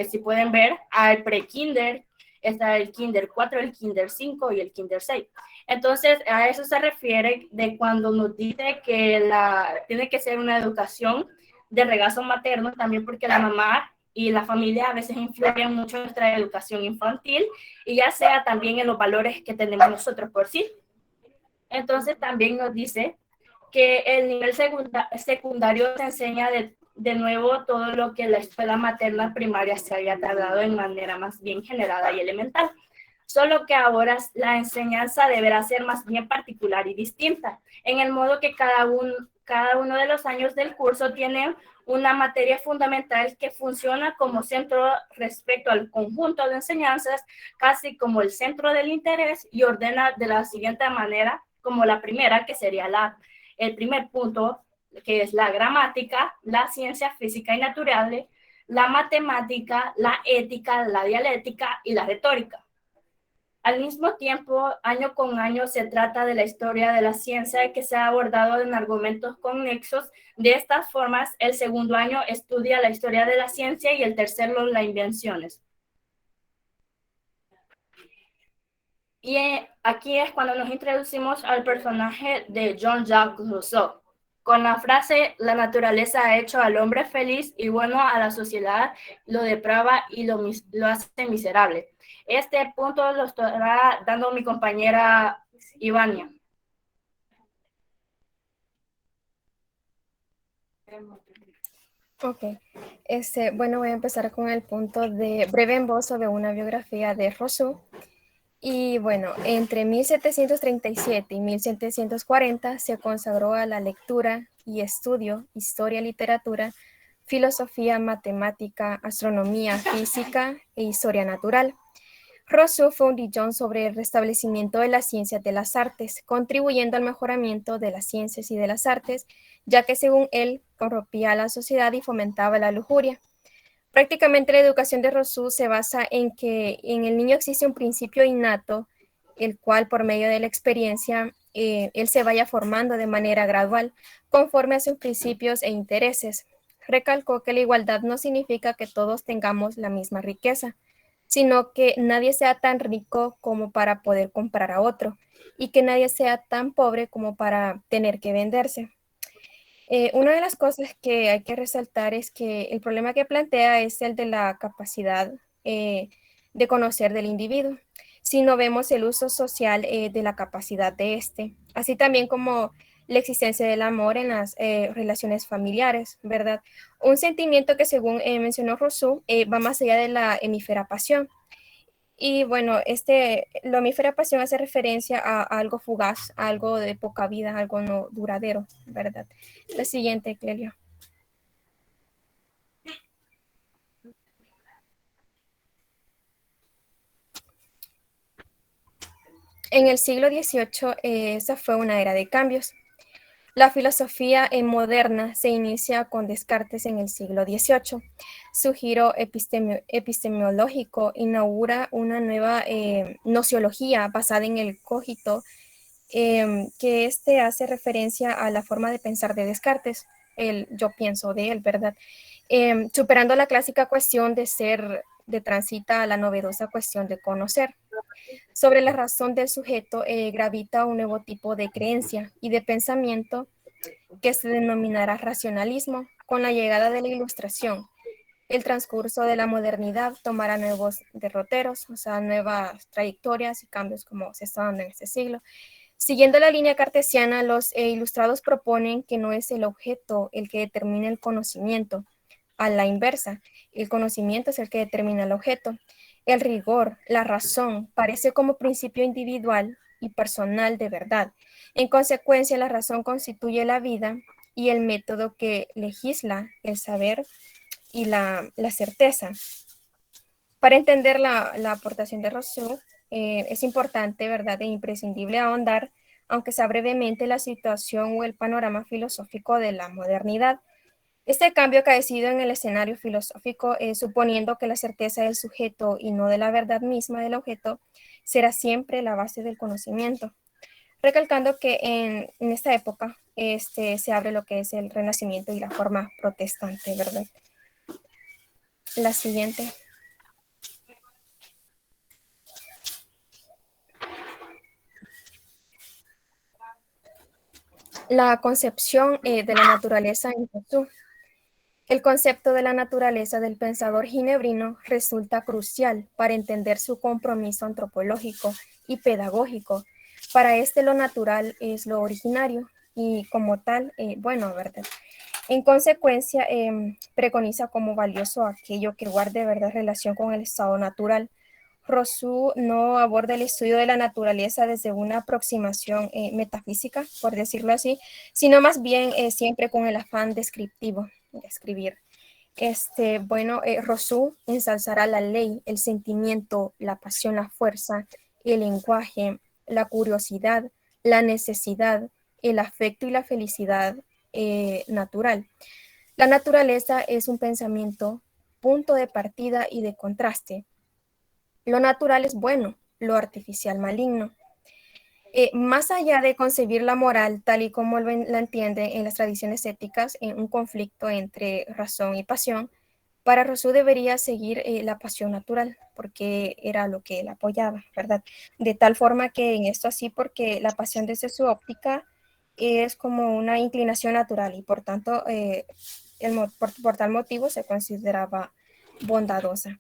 si pueden ver, hay pre-kinder, está el kinder 4, el kinder 5 y el kinder 6. Entonces, a eso se refiere de cuando nos dice que tiene que ser una educación de regazo materno, también porque la mamá y la familia a veces influyen mucho en nuestra educación infantil, y ya sea también en los valores que tenemos nosotros por sí. Entonces también nos dice que el nivel secundario se enseña de nuevo todo lo que la escuela materna primaria se había tardado en manera más bien generada y elemental. Solo que ahora la enseñanza deberá ser más bien particular y distinta, en el modo que cada uno de los años del curso tiene una materia fundamental que funciona como centro respecto al conjunto de enseñanzas, casi como el centro del interés, y ordena de la siguiente manera, como la primera, que sería el primer punto, que es la gramática, la ciencia física y naturales, la matemática, la ética, la dialéctica y la retórica. Al mismo tiempo, año con año se trata de la historia de la ciencia que se ha abordado en argumentos conexos. De estas formas, el segundo año estudia la historia de la ciencia y el tercero las invenciones. Y aquí es cuando nos introducimos al personaje de Jean-Jacques Rousseau, con la frase: la naturaleza ha hecho al hombre feliz y bueno, a la sociedad lo deprava y lo hace miserable. Este punto lo estará dando mi compañera Ivania.
Ok, bueno, voy a empezar con el punto de breve esbozo de una biografía de Rousseau. Y bueno, entre 1737 y 1740 se consagró a la lectura y estudio, historia, literatura, filosofía, matemática, astronomía, física e historia natural. Rousseau fue un dillón sobre el restablecimiento de las ciencias de las artes, contribuyendo al mejoramiento de las ciencias y de las artes, ya que según él corrompía a la sociedad y fomentaba la lujuria. Prácticamente la educación de Rousseau se basa en que en el niño existe un principio innato, el cual por medio de la experiencia él se vaya formando de manera gradual, conforme a sus principios e intereses. Recalcó que la igualdad no significa que todos tengamos la misma riqueza, sino que nadie sea tan rico como para poder comprar a otro y que nadie sea tan pobre como para tener que venderse. Una de las cosas que hay que resaltar es que el problema que plantea es el de la capacidad de conocer del individuo, si no vemos el uso social de la capacidad de este, así también como la existencia del amor en las relaciones familiares, ¿verdad? Un sentimiento que según mencionó Rousseau va más allá de la hemífera pasión. Y bueno, la omnífera pasión hace referencia a algo fugaz, a algo de poca vida, algo no duradero, ¿verdad? La siguiente, Clelio. En el siglo XVIII, esa fue una era de cambios. La filosofía moderna se inicia con Descartes en el siglo XVIII. Su giro epistemológico inaugura una nueva nociología basada en el cogito, que hace referencia a la forma de pensar de Descartes, el yo pienso de él, ¿verdad? Superando la clásica cuestión de ser, de transita a la novedosa cuestión de conocer. Sobre la razón del sujeto gravita un nuevo tipo de creencia y de pensamiento que se denominará racionalismo. Con la llegada de la Ilustración, el transcurso de la modernidad tomará nuevos derroteros, o sea, nuevas trayectorias y cambios como se está dando en este siglo. Siguiendo la línea cartesiana, los ilustrados proponen que no es el objeto el que determina el conocimiento. A la inversa, el conocimiento es el que determina el objeto. El rigor, la razón, parece como principio individual y personal de verdad. En consecuencia, la razón constituye la vida y el método que legisla el saber y la certeza. Para entender la aportación de Rousseau, es importante, ¿verdad?, e imprescindible ahondar, aunque sea brevemente, la situación o el panorama filosófico de la modernidad. Este cambio acaecido en el escenario filosófico, suponiendo que la certeza del sujeto y no de la verdad misma del objeto, será siempre la base del conocimiento. Recalcando que en esta época se abre lo que es el Renacimiento y la forma protestante, ¿verdad? La siguiente. La concepción de la naturaleza en Rousseau. El concepto de la naturaleza del pensador ginebrino resulta crucial para entender su compromiso antropológico y pedagógico. Para este lo natural es lo originario y como tal, bueno, ¿verdad? En consecuencia, preconiza como valioso aquello que guarde, ¿verdad?, relación con el estado natural. Rousseau no aborda el estudio de la naturaleza desde una aproximación metafísica, por decirlo así, sino más bien siempre con el afán descriptivo de escribir. Rousseau ensalzará la ley, el sentimiento, la pasión, la fuerza, el lenguaje, la curiosidad, la necesidad, el afecto y la felicidad natural. La naturaleza es un pensamiento, punto de partida y de contraste. Lo natural es bueno, lo artificial maligno. Más allá de concebir la moral tal y como la entienden en las tradiciones éticas, en un conflicto entre razón y pasión, para Rousseau debería seguir la pasión natural, porque era lo que él apoyaba, ¿verdad? De tal forma que en esto así, porque la pasión desde su óptica es como una inclinación natural y por tanto, por tal motivo se consideraba bondadosa.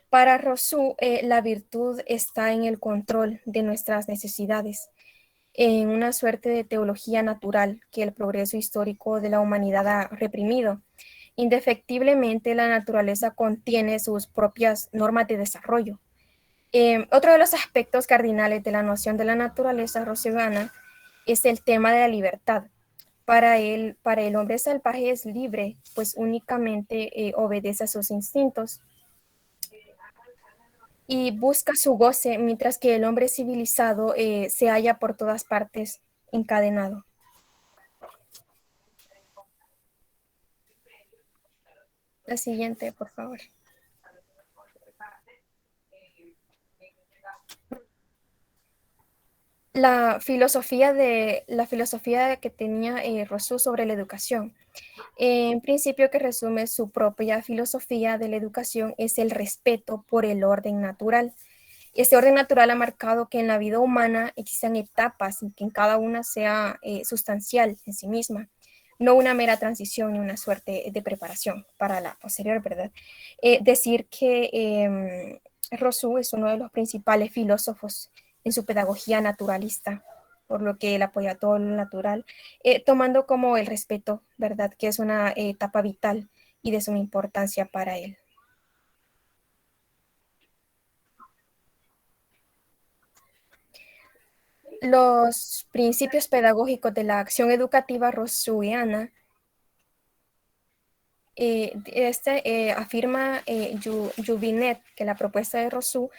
Para Rousseau, la virtud está en el control de nuestras necesidades, en una suerte de teología natural que el progreso histórico de la humanidad ha reprimido. Indefectiblemente, la naturaleza contiene sus propias normas de desarrollo. Otro de los aspectos cardinales de la noción de la naturaleza rousseauiana es el tema de la libertad. Para el hombre salvaje es libre, pues únicamente obedece a sus instintos y busca su goce, mientras que el hombre civilizado se halla por todas partes encadenado. La siguiente, por favor. La filosofía que tenía Rousseau sobre la educación. En principio, que resume su propia filosofía de la educación, es el respeto por el orden natural. Este orden natural ha marcado que en la vida humana existan etapas y que en cada una sea sustancial en sí misma, no una mera transición ni una suerte de preparación para la posterior, ¿verdad? Decir que Rousseau es uno de los principales filósofos en su pedagogía naturalista, por lo que él apoya todo lo natural, tomando como el respeto, ¿verdad?, que es una etapa vital y de suma importancia para él. Los principios pedagógicos de la acción educativa rousseauiana, afirma Juvinet que la propuesta de Rousseau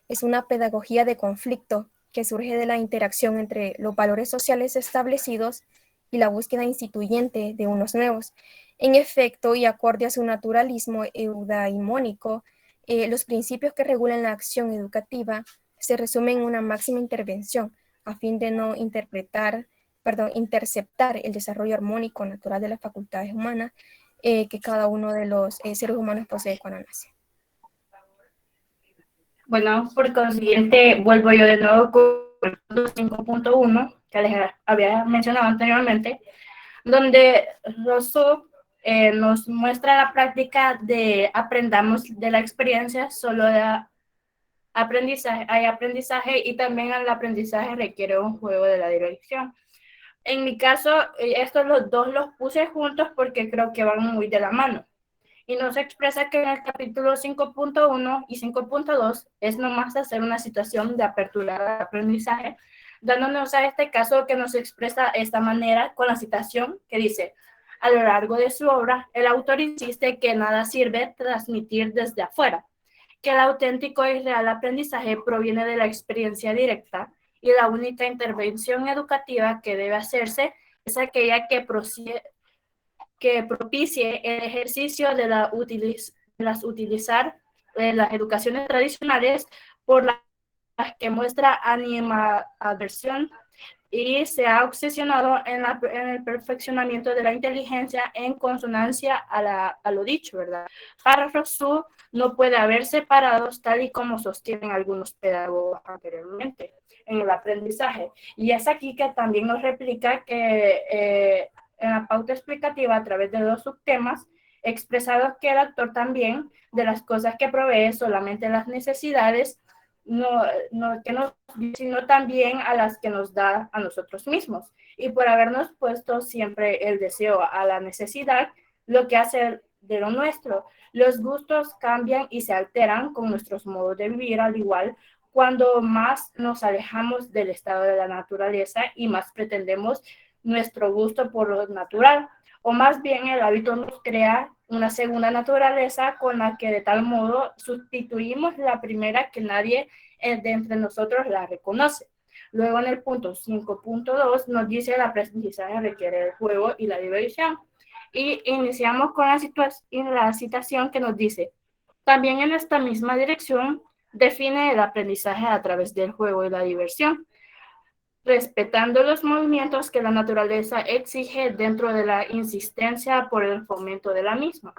es una pedagogía de conflicto que surge de la interacción entre los valores sociales establecidos y la búsqueda instituyente de unos nuevos. En efecto, y acorde a su naturalismo eudaimónico, los principios que regulan la acción educativa se resumen en una máxima intervención a fin de no interceptar el desarrollo armónico natural de las facultades humanas que cada uno de los seres humanos posee cuando nace.
Bueno, por consiguiente, vuelvo yo de nuevo con el punto 5.1 que les había mencionado anteriormente, donde Rousseau nos muestra la práctica de aprendamos de la experiencia, solo de aprendizaje, hay aprendizaje y también el aprendizaje requiere un juego de la dirección. En mi caso, estos los dos los puse juntos porque creo que van muy de la mano. Y nos expresa que en el capítulo 5.1 y 5.2 es nomás hacer una situación de apertura de aprendizaje, dándonos a este caso que nos expresa esta manera con la citación que dice: a lo largo de su obra, el autor insiste que nada sirve transmitir desde afuera, que el auténtico y real aprendizaje proviene de la experiencia directa y la única intervención educativa que debe hacerse es aquella que propicie el ejercicio de las educaciones tradicionales por las que muestra animadversión y se ha obsesionado en el perfeccionamiento de la inteligencia en consonancia a lo dicho, ¿verdad? Para Rousseau no puede haber separados tal y como sostienen algunos pedagogos anteriormente en el aprendizaje. Y es aquí que también nos replica que en la pauta explicativa a través de dos subtemas expresados que el autor también de las cosas que provee solamente las necesidades que nos dio, sino también a las que nos da a nosotros mismos. Y por habernos puesto siempre el deseo a la necesidad, lo que hace de lo nuestro. Los gustos cambian y se alteran con nuestros modos de vivir, al igual cuando más nos alejamos del estado de la naturaleza y más pretendemos nuestro gusto por lo natural, o más bien el hábito nos crea una segunda naturaleza con la que de tal modo sustituimos la primera que nadie de entre nosotros la reconoce. Luego en el punto 5.2 nos dice el aprendizaje requiere el juego y la diversión. Y iniciamos con la citación que nos dice, también en esta misma dirección define el aprendizaje a través del juego y la diversión, respetando los movimientos que la naturaleza exige dentro de la insistencia por el fomento de la misma.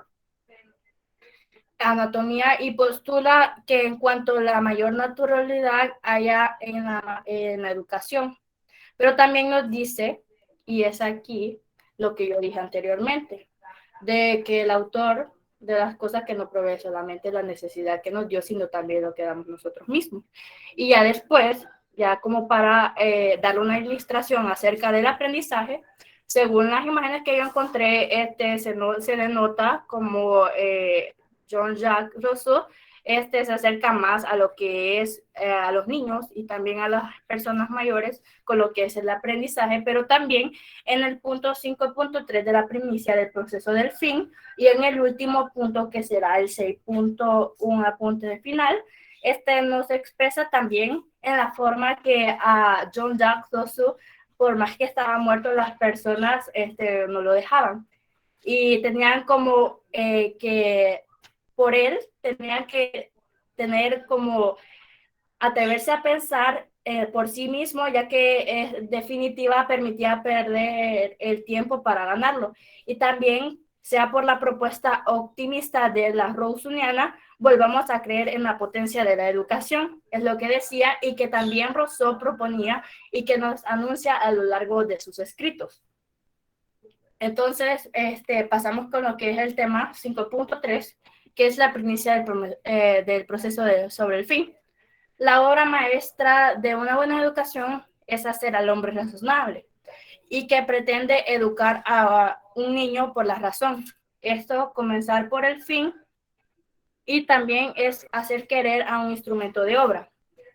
Anatomía y postula que en cuanto la mayor naturalidad haya en la educación, pero también nos dice, y es aquí lo que yo dije anteriormente, de que el autor de las cosas que no provee solamente la necesidad que nos dio, sino también lo que damos nosotros mismos. Y ya después, ya como para dar una ilustración acerca del aprendizaje, según las imágenes que yo encontré, se le nota como Jean-Jacques Rousseau se acerca más a lo que es a los niños y también a las personas mayores con lo que es el aprendizaje, pero también en el punto 5.3 de la primicia del proceso del fin y en el último punto que será el 6.1 apunte de final, nos expresa también en la forma que a Jean-Jacques Rousseau, por más que estaba muerto, las personas no lo dejaban y tenían como que por él tenía que tener como atreverse a pensar por sí mismo, ya que en definitiva permitía perder el tiempo para ganarlo. Y también, sea por la propuesta optimista de la Rousseauiana, volvamos a creer en la potencia de la educación, es lo que decía y que también Rousseau proponía y que nos anuncia a lo largo de sus escritos. Entonces, pasamos con lo que es el tema 5.3, que es la primicia del proceso sobre el fin. La obra maestra de una buena educación es hacer al hombre razonable y que pretende educar a un niño por la razón. Esto, comenzar por el fin, y también es hacer querer a un instrumento de obra,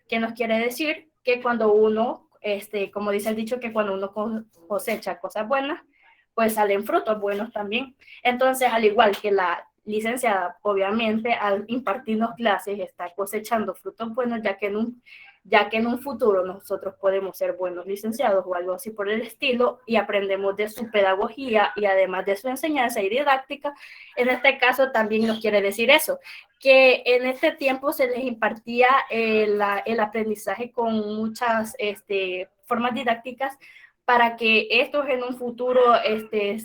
que nos quiere decir que cuando uno, como dice el dicho, que cuando uno cosecha cosas buenas, pues salen frutos buenos también. Entonces, al igual que la licenciada, obviamente, al impartirnos clases, está cosechando frutos buenos, ya que en un futuro nosotros podemos ser buenos licenciados o algo así por el estilo, y aprendemos de su pedagogía y además de su enseñanza y didáctica. En este caso también nos quiere decir eso, que en este tiempo se les impartía el aprendizaje con muchas formas didácticas para que estos en un futuro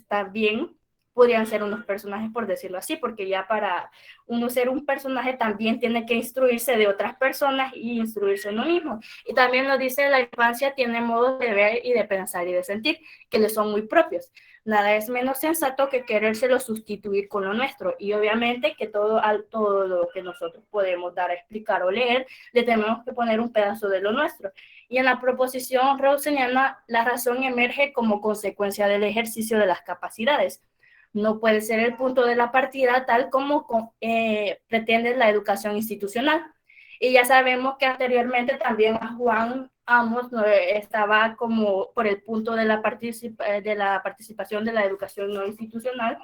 también podrían ser unos personajes, por decirlo así, porque ya para uno ser un personaje también tiene que instruirse de otras personas y instruirse en uno mismo. Y también nos dice la infancia tiene modos de ver y de pensar y de sentir que le son muy propios. Nada es menos sensato que querérselo sustituir con lo nuestro. Y obviamente que todo lo que nosotros podemos dar a explicar o leer, le tenemos que poner un pedazo de lo nuestro. Y en la proposición rousseauiana, la razón emerge como consecuencia del ejercicio de las capacidades. No puede ser el punto de la partida tal como pretende la educación institucional. Y ya sabemos que anteriormente también a Juan Amos estaba como por el punto de la participación de la educación no institucional,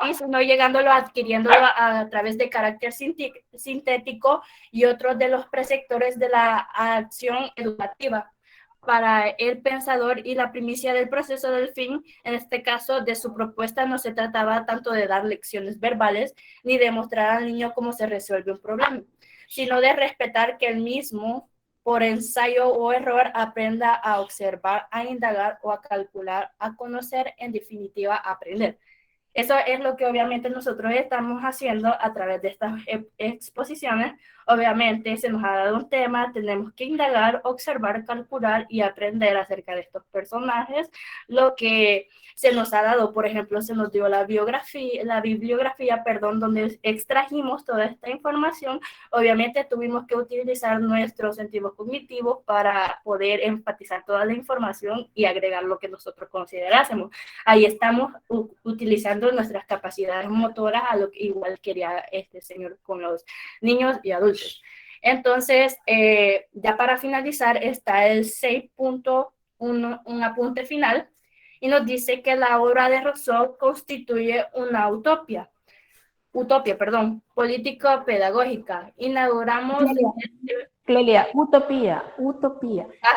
y sino adquiriéndolo a través de carácter sintético y otros de los preceptores de la acción educativa. Para el pensador y la primicia del proceso del fin, en este caso de su propuesta, no se trataba tanto de dar lecciones verbales ni de mostrar al niño cómo se resuelve un problema, sino de respetar que él mismo, por ensayo o error, aprenda a observar, a indagar o a calcular, a conocer, en definitiva, a aprender. Eso es lo que obviamente nosotros estamos haciendo a través de estas exposiciones. Obviamente se nos ha dado un tema, tenemos que indagar, observar, calcular y aprender acerca de estos personajes. Lo que se nos ha dado, por ejemplo, se nos dio la bibliografía, donde extrajimos toda esta información. Obviamente tuvimos que utilizar nuestros sentidos cognitivos para poder enfatizar toda la información y agregar lo que nosotros considerásemos. Ahí estamos utilizando nuestras capacidades motoras, a lo que igual quería este señor con los niños y adultos. Entonces, ya para finalizar, está el 6.1, un apunte final, y nos dice que la obra de Rousseau constituye una utopía político-pedagógica. Inauguramos...
Clelia, utopía.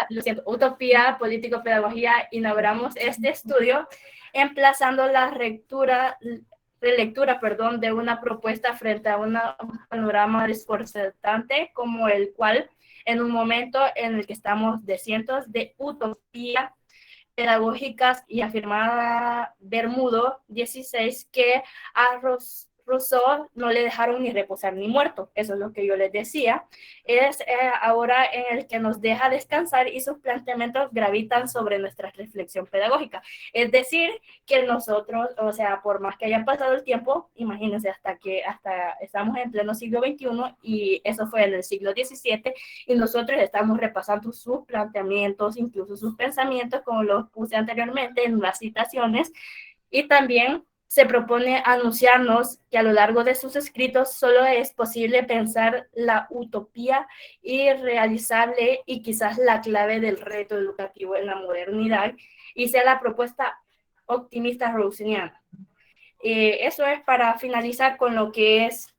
Lo siento, utopía, político-pedagogía. Inauguramos este estudio emplazando la relectura de una propuesta frente a un panorama desconcertante como el cual, en un momento en el que estamos de cientos de utopías pedagógicas, y afirmaba Bermudo 16 que a Rousseau no le dejaron ni reposar ni muerto. Eso es lo que yo les decía. Es ahora en el que nos deja descansar y sus planteamientos gravitan sobre nuestra reflexión pedagógica. Es decir, que nosotros, o sea, por más que haya pasado el tiempo, imagínense, hasta estamos en pleno siglo XXI, y eso fue en el siglo XVII, y nosotros estamos repasando sus planteamientos, incluso sus pensamientos, como los puse anteriormente en las citaciones, y también se propone anunciarnos que a lo largo de sus escritos solo es posible pensar la utopía irrealizable y quizás la clave del reto educativo en la modernidad, y sea la propuesta optimista roussiniana. Eso es para finalizar con lo que es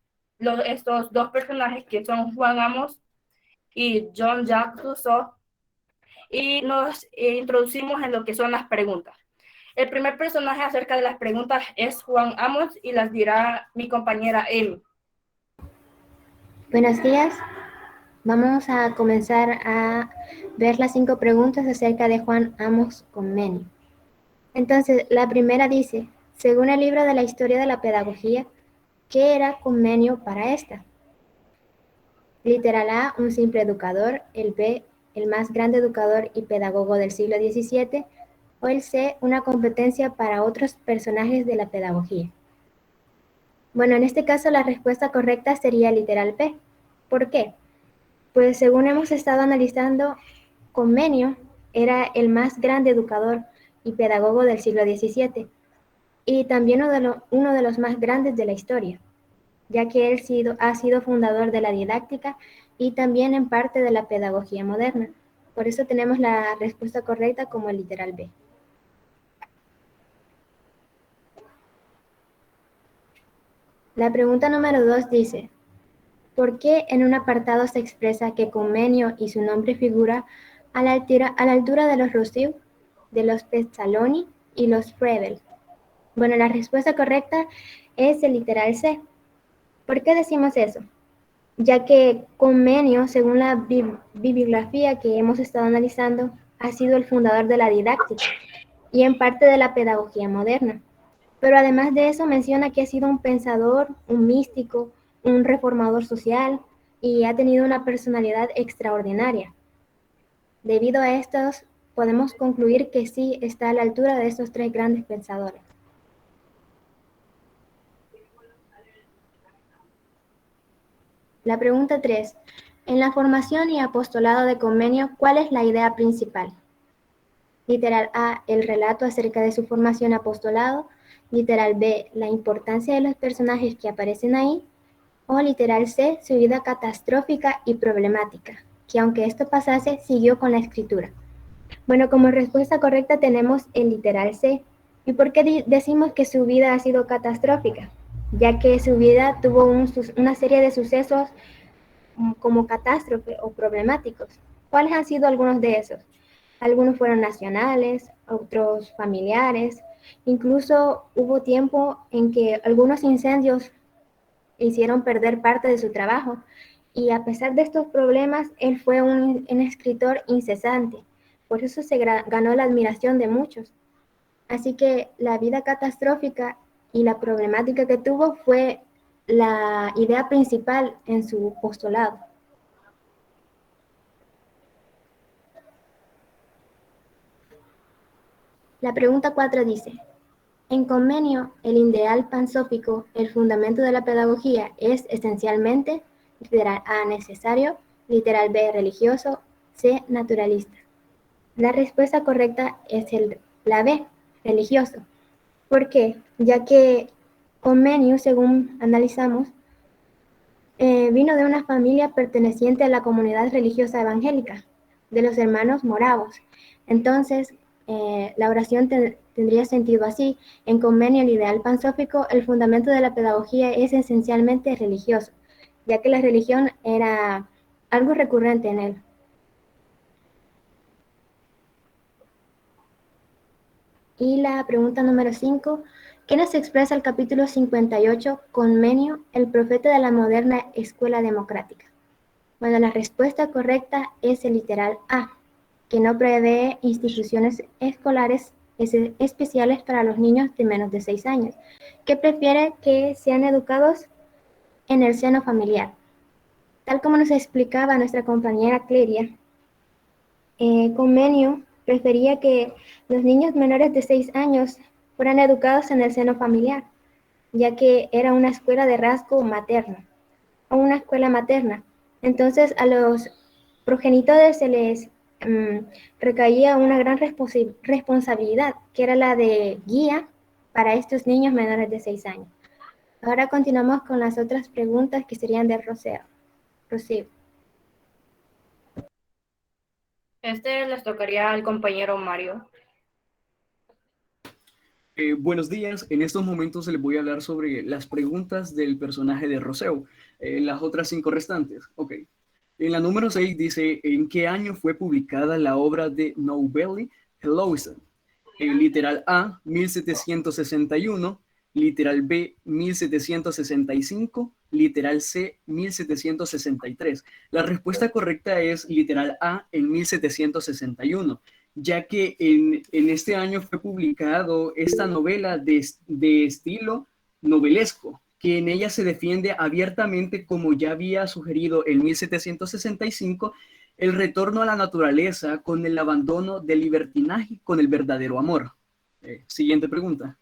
estos dos personajes que son Juan Amos y Jean-Jacques Rousseau, y nos introducimos en lo que son las preguntas. El primer personaje acerca de las preguntas es Juan Amos, y las dirá mi compañera Amy.
Buenos días. Vamos a comenzar a ver las 5 preguntas acerca de Juan Amos Comenius. Entonces, la primera dice, según el libro de la historia de la pedagogía, ¿qué era Comenius para esta? Literal A, un simple educador; el B, el más grande educador y pedagogo del siglo XVII; o el C, una competencia para otros personajes de la pedagogía. Bueno, en este caso la respuesta correcta sería literal B. ¿Por qué? Pues según hemos estado analizando, Comenius era el más grande educador y pedagogo del siglo XVII, y también uno de los más grandes de la historia, ya que él ha sido fundador de la didáctica y también en parte de la pedagogía moderna. Por eso tenemos la respuesta correcta como el literal B. La pregunta número 2 dice, ¿por qué en un apartado se expresa que Comenius y su nombre figura a la altura de los Rousseau, de los Pezzaloni y los Froebel? Bueno, la respuesta correcta es el literal C. ¿Por qué decimos eso? Ya que Comenius, según la bibliografía que hemos estado analizando, ha sido el fundador de la didáctica y en parte de la pedagogía moderna. Pero además de eso menciona que ha sido un pensador, un místico, un reformador social, y ha tenido una personalidad extraordinaria. Debido a estos, podemos concluir que sí está a la altura de estos 3 grandes pensadores. La pregunta 3. En la formación y apostolado de Comenius, ¿cuál es la idea principal? Literal A, el relato acerca de su formación apostolado; literal B, la importancia de los personajes que aparecen ahí; o literal C, su vida catastrófica y problemática, que aunque esto pasase, siguió con la escritura. Bueno, como respuesta correcta tenemos el literal C. ¿Y por qué decimos que su vida ha sido catastrófica? Ya que su vida tuvo una serie de sucesos como catástrofe o problemáticos. ¿Cuáles han sido algunos de esos? Algunos fueron nacionales, otros familiares. Incluso hubo tiempo en que algunos incendios hicieron perder parte de su trabajo, y a pesar de estos problemas, él fue un escritor incesante. Por eso se ganó la admiración de muchos. Así que la vida catastrófica y la problemática que tuvo fue la idea principal en su postulado. La pregunta 4 dice, en Convenio, el ideal pansófico, el fundamento de la pedagogía, es esencialmente, literal A, necesario, literal B, religioso, C, naturalista. La respuesta correcta es la B, religioso. ¿Por qué? Ya que Convenio, según analizamos, vino de una familia perteneciente a la comunidad religiosa evangélica, de los hermanos moravos. Entonces, la oración tendría sentido así. En Convenio, el ideal pansófico, el fundamento de la pedagogía es esencialmente religioso, ya que la religión era algo recurrente en él. Y la pregunta número 5, ¿qué nos expresa el capítulo 58, Convenio, el profeta de la moderna escuela democrática? Bueno, la respuesta correcta es el literal A, que no prevé instituciones escolares especiales para los niños de menos de 6 años, que prefiere que sean educados en el seno familiar. Tal como nos explicaba nuestra compañera Cleria, Convenio prefería que los niños menores de 6 años fueran educados en el seno familiar, ya que era una escuela de rasgo materno, o una escuela materna. Entonces a los progenitores se les recaía una gran responsabilidad, que era la de guía para estos niños menores de 6 años. Ahora continuamos con las otras preguntas que serían de Rocío.
Les tocaría al compañero Mario.
Buenos días, en estos momentos les voy a hablar sobre las preguntas del personaje de Rousseau, las otras 5 restantes. Ok. En la número 6 dice, ¿en qué año fue publicada la obra de Novelli Heloisen? Literal A, 1761, literal B, 1765, literal C, 1763. La respuesta correcta es literal A, en 1761, ya que en este año fue publicado esta novela de estilo novelesco, que en ella se defiende abiertamente, como ya había sugerido en 1765, el retorno a la naturaleza con el abandono del libertinaje con el verdadero amor. Siguiente pregunta.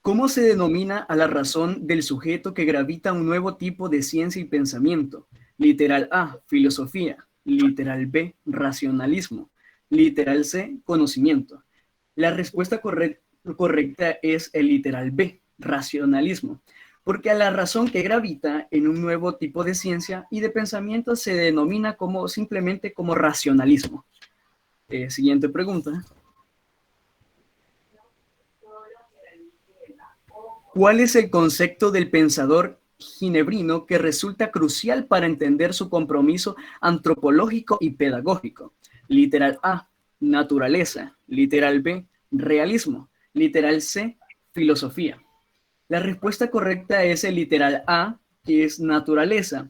¿Cómo se denomina a la razón del sujeto que gravita a un nuevo tipo de ciencia y pensamiento? Literal A, filosofía. Literal B, racionalismo. Literal C, conocimiento. La respuesta correcta es el literal B, racionalismo, porque a la razón que gravita en un nuevo tipo de ciencia y de pensamiento se denomina simplemente como racionalismo. Siguiente pregunta. ¿Cuál es el concepto del pensador ginebrino que resulta crucial para entender su compromiso antropológico y pedagógico? Literal A, naturaleza. Literal B, realismo. Literal C, filosofía. La respuesta correcta es el literal A, que es naturaleza.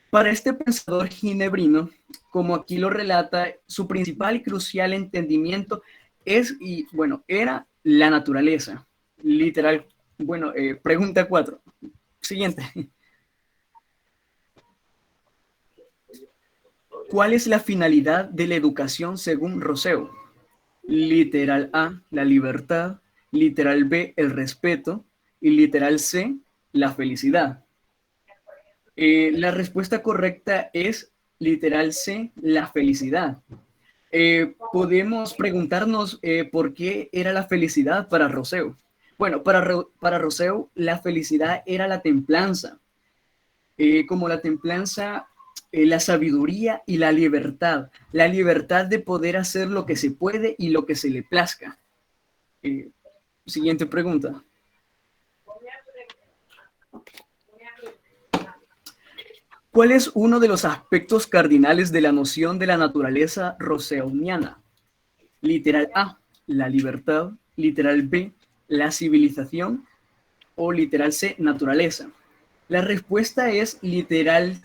Para este pensador ginebrino, como aquí lo relata, su principal y crucial entendimiento era la naturaleza. Literal, pregunta 4. Siguiente. ¿Cuál es la finalidad de la educación según Rousseau? Literal A, la libertad. Literal B, el respeto. Y literal C, la felicidad. La respuesta correcta es literal C, la felicidad. Podemos preguntarnos por qué era la felicidad para Rousseau. Bueno, para Rousseau la felicidad era la templanza. Como la templanza, la sabiduría y la libertad de poder hacer lo que se puede y lo que se le plazca. Siguiente pregunta. ¿Cuál es uno de los aspectos cardinales de la noción de la naturaleza rousseauiana? Literal A, la libertad. Literal B, la civilización. O literal C, naturaleza. La respuesta es literal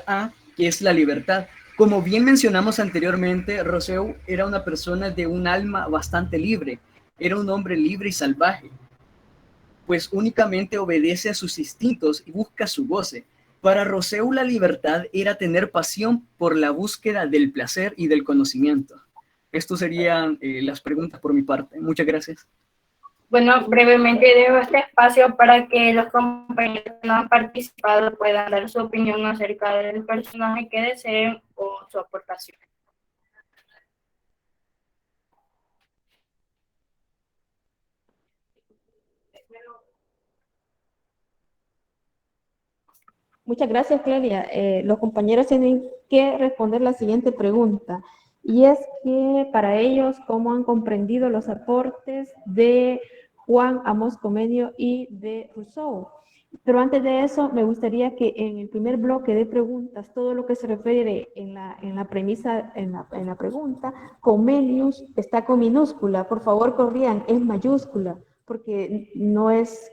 A, que es la libertad, Como bien mencionamos anteriormente, Rousseau era una persona de un alma bastante libre, era un hombre libre y salvaje, pues únicamente obedece a sus instintos y busca su goce. Para Rousseau la libertad era tener pasión por la búsqueda del placer y del conocimiento. Estas serían las preguntas por mi parte. Muchas gracias.
Bueno, brevemente dejo este espacio para que los compañeros que no han participado puedan dar su opinión acerca del personaje que deseen o su aportación.
Muchas gracias, Clelia. Los compañeros tienen que responder la siguiente pregunta, y es que para ellos, ¿cómo han comprendido los aportes de Juan Amos Comenio y de Rousseau? Pero antes de eso, me gustaría que en el primer bloque de preguntas, todo lo que se refiere en la premisa, en la pregunta, Comenius está con minúscula. Por favor, corrían, es mayúscula, porque no es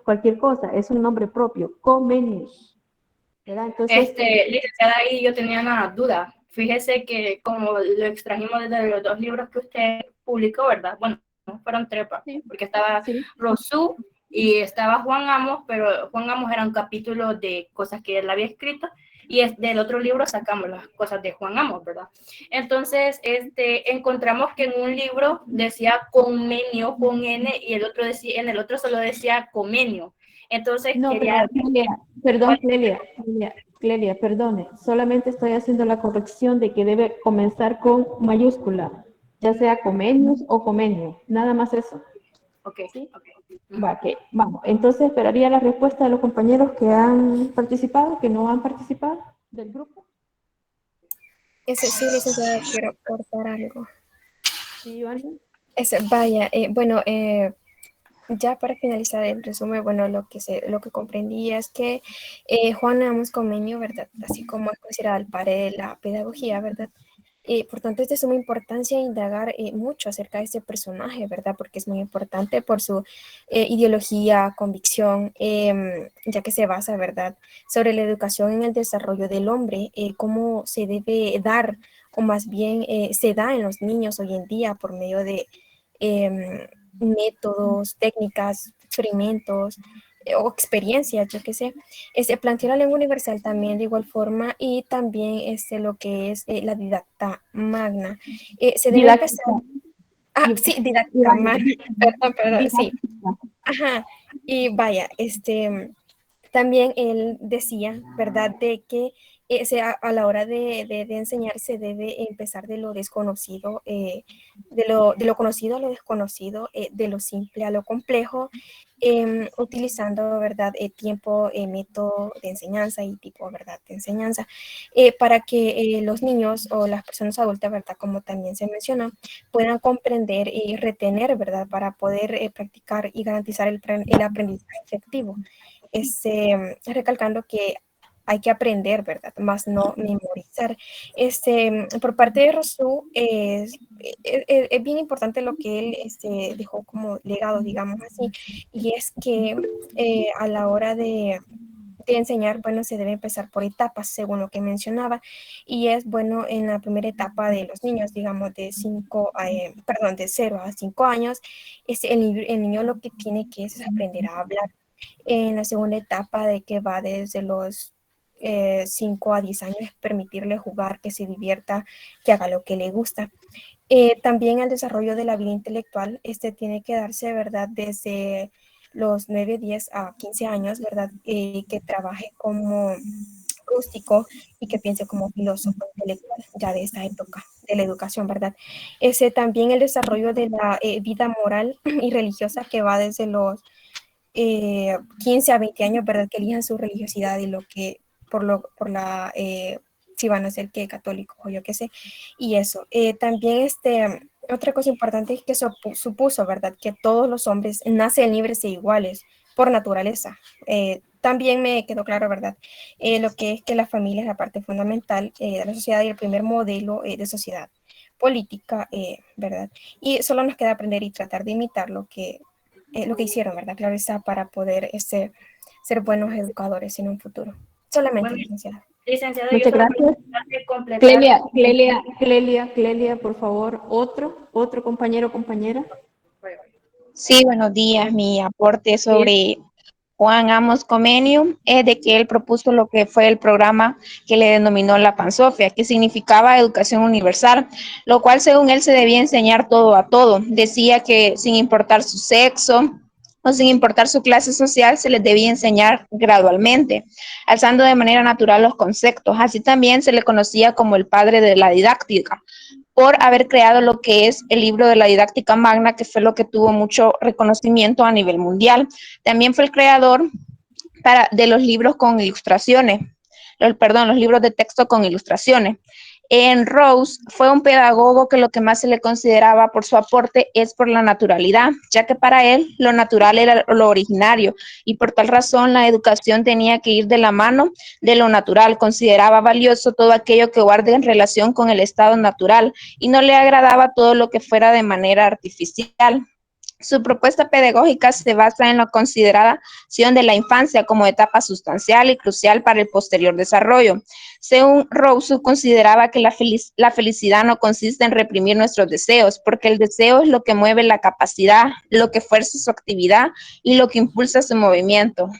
cualquier cosa, es un nombre propio, Comenius, ¿verdad? Entonces,
Licenciada, ahí yo tenía una duda. Fíjese que como lo extrajimos desde los dos libros que usted publicó, ¿verdad? Bueno, no fueron tres, porque estaba Rousseau y estaba Juan Amos, pero Juan Amos era un capítulo de cosas que él había escrito, y del otro libro sacamos las cosas de Juan Amos, ¿verdad? Entonces, encontramos que en un libro decía Comenio, con N, y en el otro solo decía Comenio. Entonces,
no,
quería...
Clelia, perdone, solamente estoy haciendo la corrección de que debe comenzar con mayúscula, ya sea Comenius o Comenio, nada más eso.
Ok,
¿sí? Vamos, entonces esperaría la respuesta de los compañeros que han participado, que no han participado del grupo.
Sí, licenciada, quiero aportar algo.
Sí, Iván.
Vaya, bueno, ya para finalizar el resumen, bueno, lo que comprendí es que Juan Amos Comenio, ¿verdad? Así como es considerado el padre de la pedagogía, ¿verdad? Por tanto, es de suma importancia indagar mucho acerca de este personaje, ¿verdad? Porque es muy importante por su ideología, convicción, ya que se basa, ¿verdad?, sobre la educación en el desarrollo del hombre, cómo se debe dar, o más bien se da en los niños hoy en día por medio de métodos, técnicas, experimentos o experiencias, yo qué sé. Planteó la lengua universal también de igual forma, y también lo que es la didacta magna. Se debe empezar... sí, didacta magna. Perdón, sí. Ajá. Y vaya, también él decía, ¿verdad?, de que a la hora de enseñar se debe empezar de lo desconocido, de lo conocido a lo desconocido, de lo simple a lo complejo, utilizando, ¿verdad?, tiempo, método de enseñanza y tipo, ¿verdad?, de enseñanza, para que los niños o las personas adultas, ¿verdad?, como también se mencionó, puedan comprender y retener, ¿verdad?, para poder practicar y garantizar el aprendizaje efectivo. Recalcando que hay que aprender, ¿verdad?, más no memorizar. Por parte de Rousseau, es bien importante lo que él dejó como legado, digamos así, y es que a la hora de enseñar, bueno, se debe empezar por etapas, según lo que mencionaba, y es, bueno, en la primera etapa de los niños, digamos, de 0 a 5 años, el niño lo que tiene que es aprender a hablar. En la segunda etapa, de que va desde los 5 a 10 años, permitirle jugar, que se divierta, que haga lo que le gusta. También el desarrollo de la vida intelectual, tiene que darse, ¿verdad?, desde los 9, 10 a 15 años, ¿verdad?, que trabaje como rústico y que piense como filósofo intelectual, ya de esa época de la educación, ¿verdad? También el desarrollo de la vida moral y religiosa, que va desde los 15 a 20 años, ¿verdad?, que elijan su religiosidad y lo que, si van a ser que católicos o yo qué sé, y eso. También otra cosa importante es que supuso, ¿verdad?, que todos los hombres nacen libres e iguales por naturaleza. También me quedó claro, ¿verdad?, lo que es que la familia es la parte fundamental de la sociedad y el primer modelo de sociedad política, ¿verdad? Y solo nos queda aprender y tratar de imitar lo que hicieron, ¿verdad? Claro está, para poder ser buenos educadores en un futuro. Solamente,
Bueno,
licenciada.
Licenciado,
Muchas gracias.
completar.
Clelia, por favor, otro compañero o compañera.
Sí, buenos días. Mi aporte sobre Juan Amos Comenius es de que él propuso lo que fue el programa que le denominó la Pansofia, que significaba educación universal, lo cual según él se debía enseñar todo a todo. Decía que sin importar su sexo o sin importar su clase social, se les debía enseñar gradualmente, alzando de manera natural los conceptos. Así también se le conocía como el padre de la didáctica, por haber creado lo que es el libro de la didáctica magna, que fue lo que tuvo mucho reconocimiento a nivel mundial. También fue el creador de los libros con ilustraciones, los libros de texto con ilustraciones. En Rose fue un pedagogo que lo que más se le consideraba por su aporte es por la naturalidad, ya que para él lo natural era lo originario y por tal razón la educación tenía que ir de la mano de lo natural. Consideraba valioso todo aquello que guarde en relación con el estado natural y no le agradaba todo lo que fuera de manera artificial. Su propuesta pedagógica se basa en la consideración de la infancia como etapa sustancial y crucial para el posterior desarrollo. Según Rousseau, consideraba que la felicidad no consiste en reprimir nuestros deseos, porque el deseo es lo que mueve la capacidad, lo que fuerza su actividad y lo que impulsa su movimiento.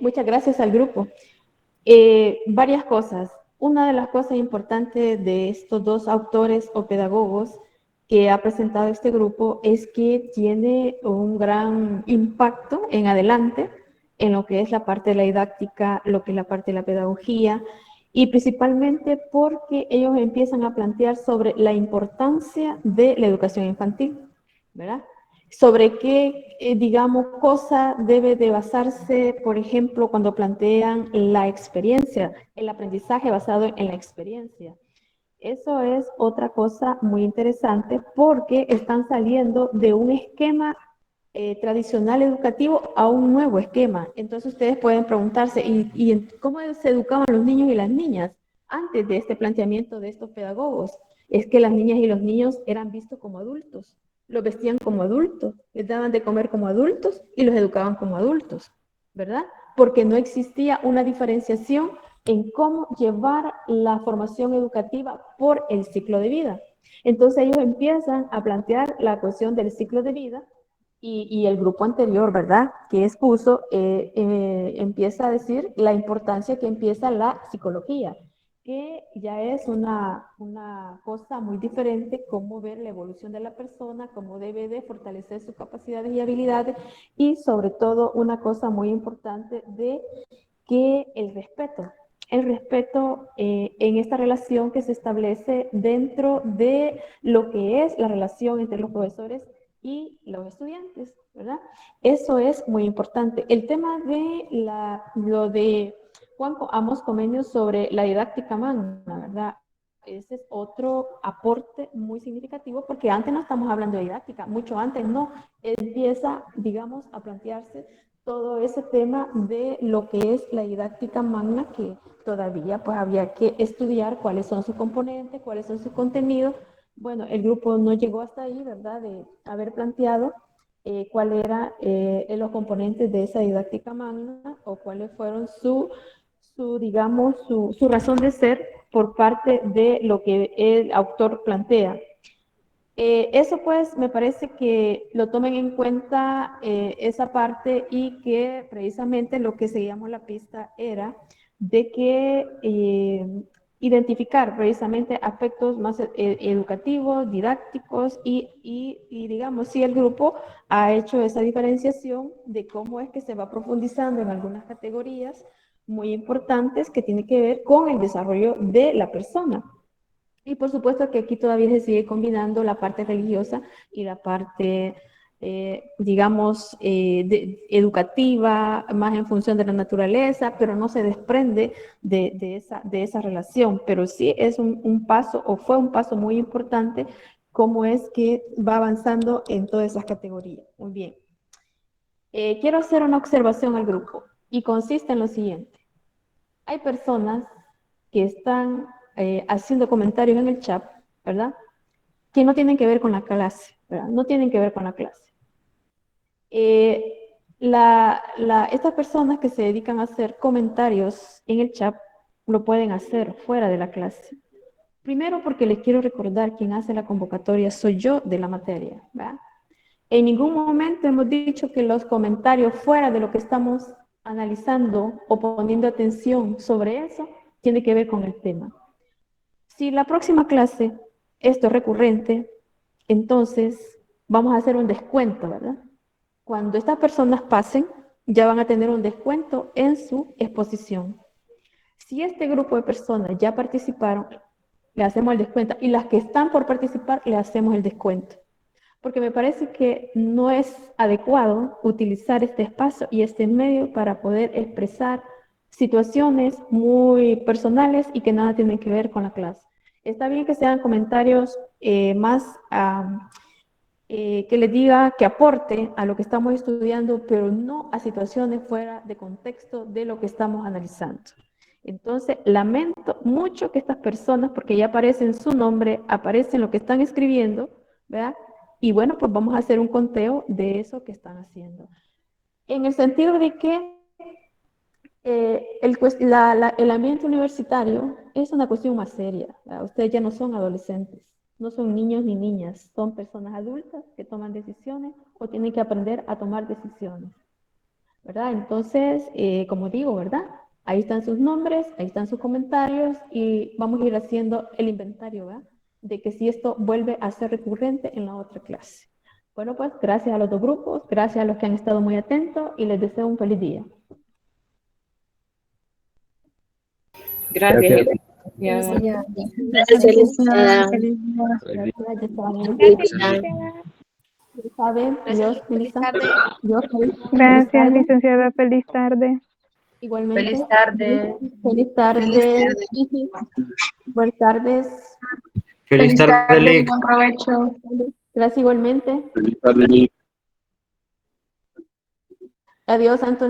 Muchas gracias al grupo. Varias cosas. Una de las cosas importantes de estos dos autores o pedagogos que ha presentado este grupo es que tiene un gran impacto en adelante en lo que es la parte de la didáctica, lo que es la parte de la pedagogía, y principalmente porque ellos empiezan a plantear sobre la importancia de la educación infantil, ¿verdad? Sobre qué, digamos, cosa debe de basarse, por ejemplo, cuando plantean la experiencia, el aprendizaje basado en la experiencia. Eso es otra cosa muy interesante porque están saliendo de un esquema tradicional educativo a un nuevo esquema. Entonces ustedes pueden preguntarse, ¿y cómo se educaban los niños y las niñas antes de este planteamiento de estos pedagogos? Es que las niñas y los niños eran vistos como adultos, los vestían como adultos, les daban de comer como adultos y los educaban como adultos, ¿verdad? Porque no existía una diferenciación en cómo llevar la formación educativa por el ciclo de vida. Entonces ellos empiezan a plantear la cuestión del ciclo de vida y el grupo anterior, ¿verdad?, que expuso, empieza a decir la importancia que empieza la psicología, que ya es una cosa muy diferente, cómo ver la evolución de la persona, cómo debe de fortalecer sus capacidades y habilidades, y sobre todo una cosa muy importante de que el respeto en esta relación que se establece dentro de lo que es la relación entre los profesores y los estudiantes, ¿verdad? Eso es muy importante. El tema de lo de Juan Amos Comenius sobre la didáctica magna, ¿verdad? Ese es otro aporte muy significativo porque antes no estamos hablando de didáctica, mucho antes no. Empieza, digamos, a plantearse todo ese tema de lo que es la didáctica magna, que todavía pues había que estudiar cuáles son sus componentes, cuáles son sus contenidos. Bueno, el grupo no llegó hasta ahí, ¿verdad?, de haber planteado cuáles eran los componentes de esa didáctica magna o cuáles fueron digamos, su razón de ser por parte de lo que el autor plantea. Eso pues me parece que lo tomen en cuenta esa parte y que precisamente lo que seguíamos la pista era de que identificar precisamente aspectos más educativos, didácticos y digamos si el grupo ha hecho esa diferenciación de cómo es que se va profundizando en algunas categorías muy importantes que tienen que ver con el desarrollo de la persona. Y por supuesto que aquí todavía se sigue combinando la parte religiosa y la parte, digamos, educativa, más en función de la naturaleza, pero no se desprende de esa relación. Pero sí es un paso, o fue un paso muy importante, cómo es que va avanzando en todas esas categorías. Muy bien. Quiero hacer una observación al grupo y consiste en lo siguiente. Hay personas que están haciendo comentarios en el chat, ¿verdad?, que no tienen que ver con la clase, ¿verdad? No tienen que ver con la clase. estas personas que se dedican a hacer comentarios en el chat lo pueden hacer fuera de la clase. Primero porque les quiero recordar quien hace la convocatoria soy yo de la materia, ¿verdad? En ningún momento hemos dicho que los comentarios fuera de lo que estamos analizando o poniendo atención sobre eso tiene que ver con el tema. Si la próxima clase esto es recurrente, entonces vamos a hacer un descuento, ¿verdad? Cuando estas personas pasen, ya van a tener un descuento en su exposición. Si este grupo de personas ya participaron, le hacemos el descuento, y las que están por participar, le hacemos el descuento. Porque me parece que no es adecuado utilizar este espacio y este medio para poder expresar situaciones muy personales y que nada tienen que ver con la clase. Está bien que sean comentarios más que les diga que aporte a lo que estamos estudiando, pero no a situaciones fuera de contexto de lo que estamos analizando. Entonces, lamento mucho que estas personas, porque ya aparecen su nombre, aparecen lo que están escribiendo, ¿verdad? Y bueno, pues vamos a hacer un conteo de eso que están haciendo. En el sentido de que el ambiente universitario es una cuestión más seria, ¿verdad? Ustedes ya no son adolescentes, no son niños ni niñas, son personas adultas que toman decisiones o tienen que aprender a tomar decisiones, ¿verdad? Entonces, como digo, ¿verdad? Ahí están sus nombres, ahí están sus comentarios y vamos a ir haciendo el inventario, ¿verdad? De que si esto vuelve a ser recurrente en la otra clase. Bueno, pues gracias a los dos grupos, gracias a los que han estado muy atentos y les deseo un feliz día.
Gracias.
Gracias.
Gracias, licenciada. Feliz tarde.
Igualmente.
Feliz tarde.
Feliz tarde. Buenas tardes.
Feliz tarde, Lick.
Buen provecho.
Gracias igualmente.
Feliz tarde, Lick.
Adiós, Antonio.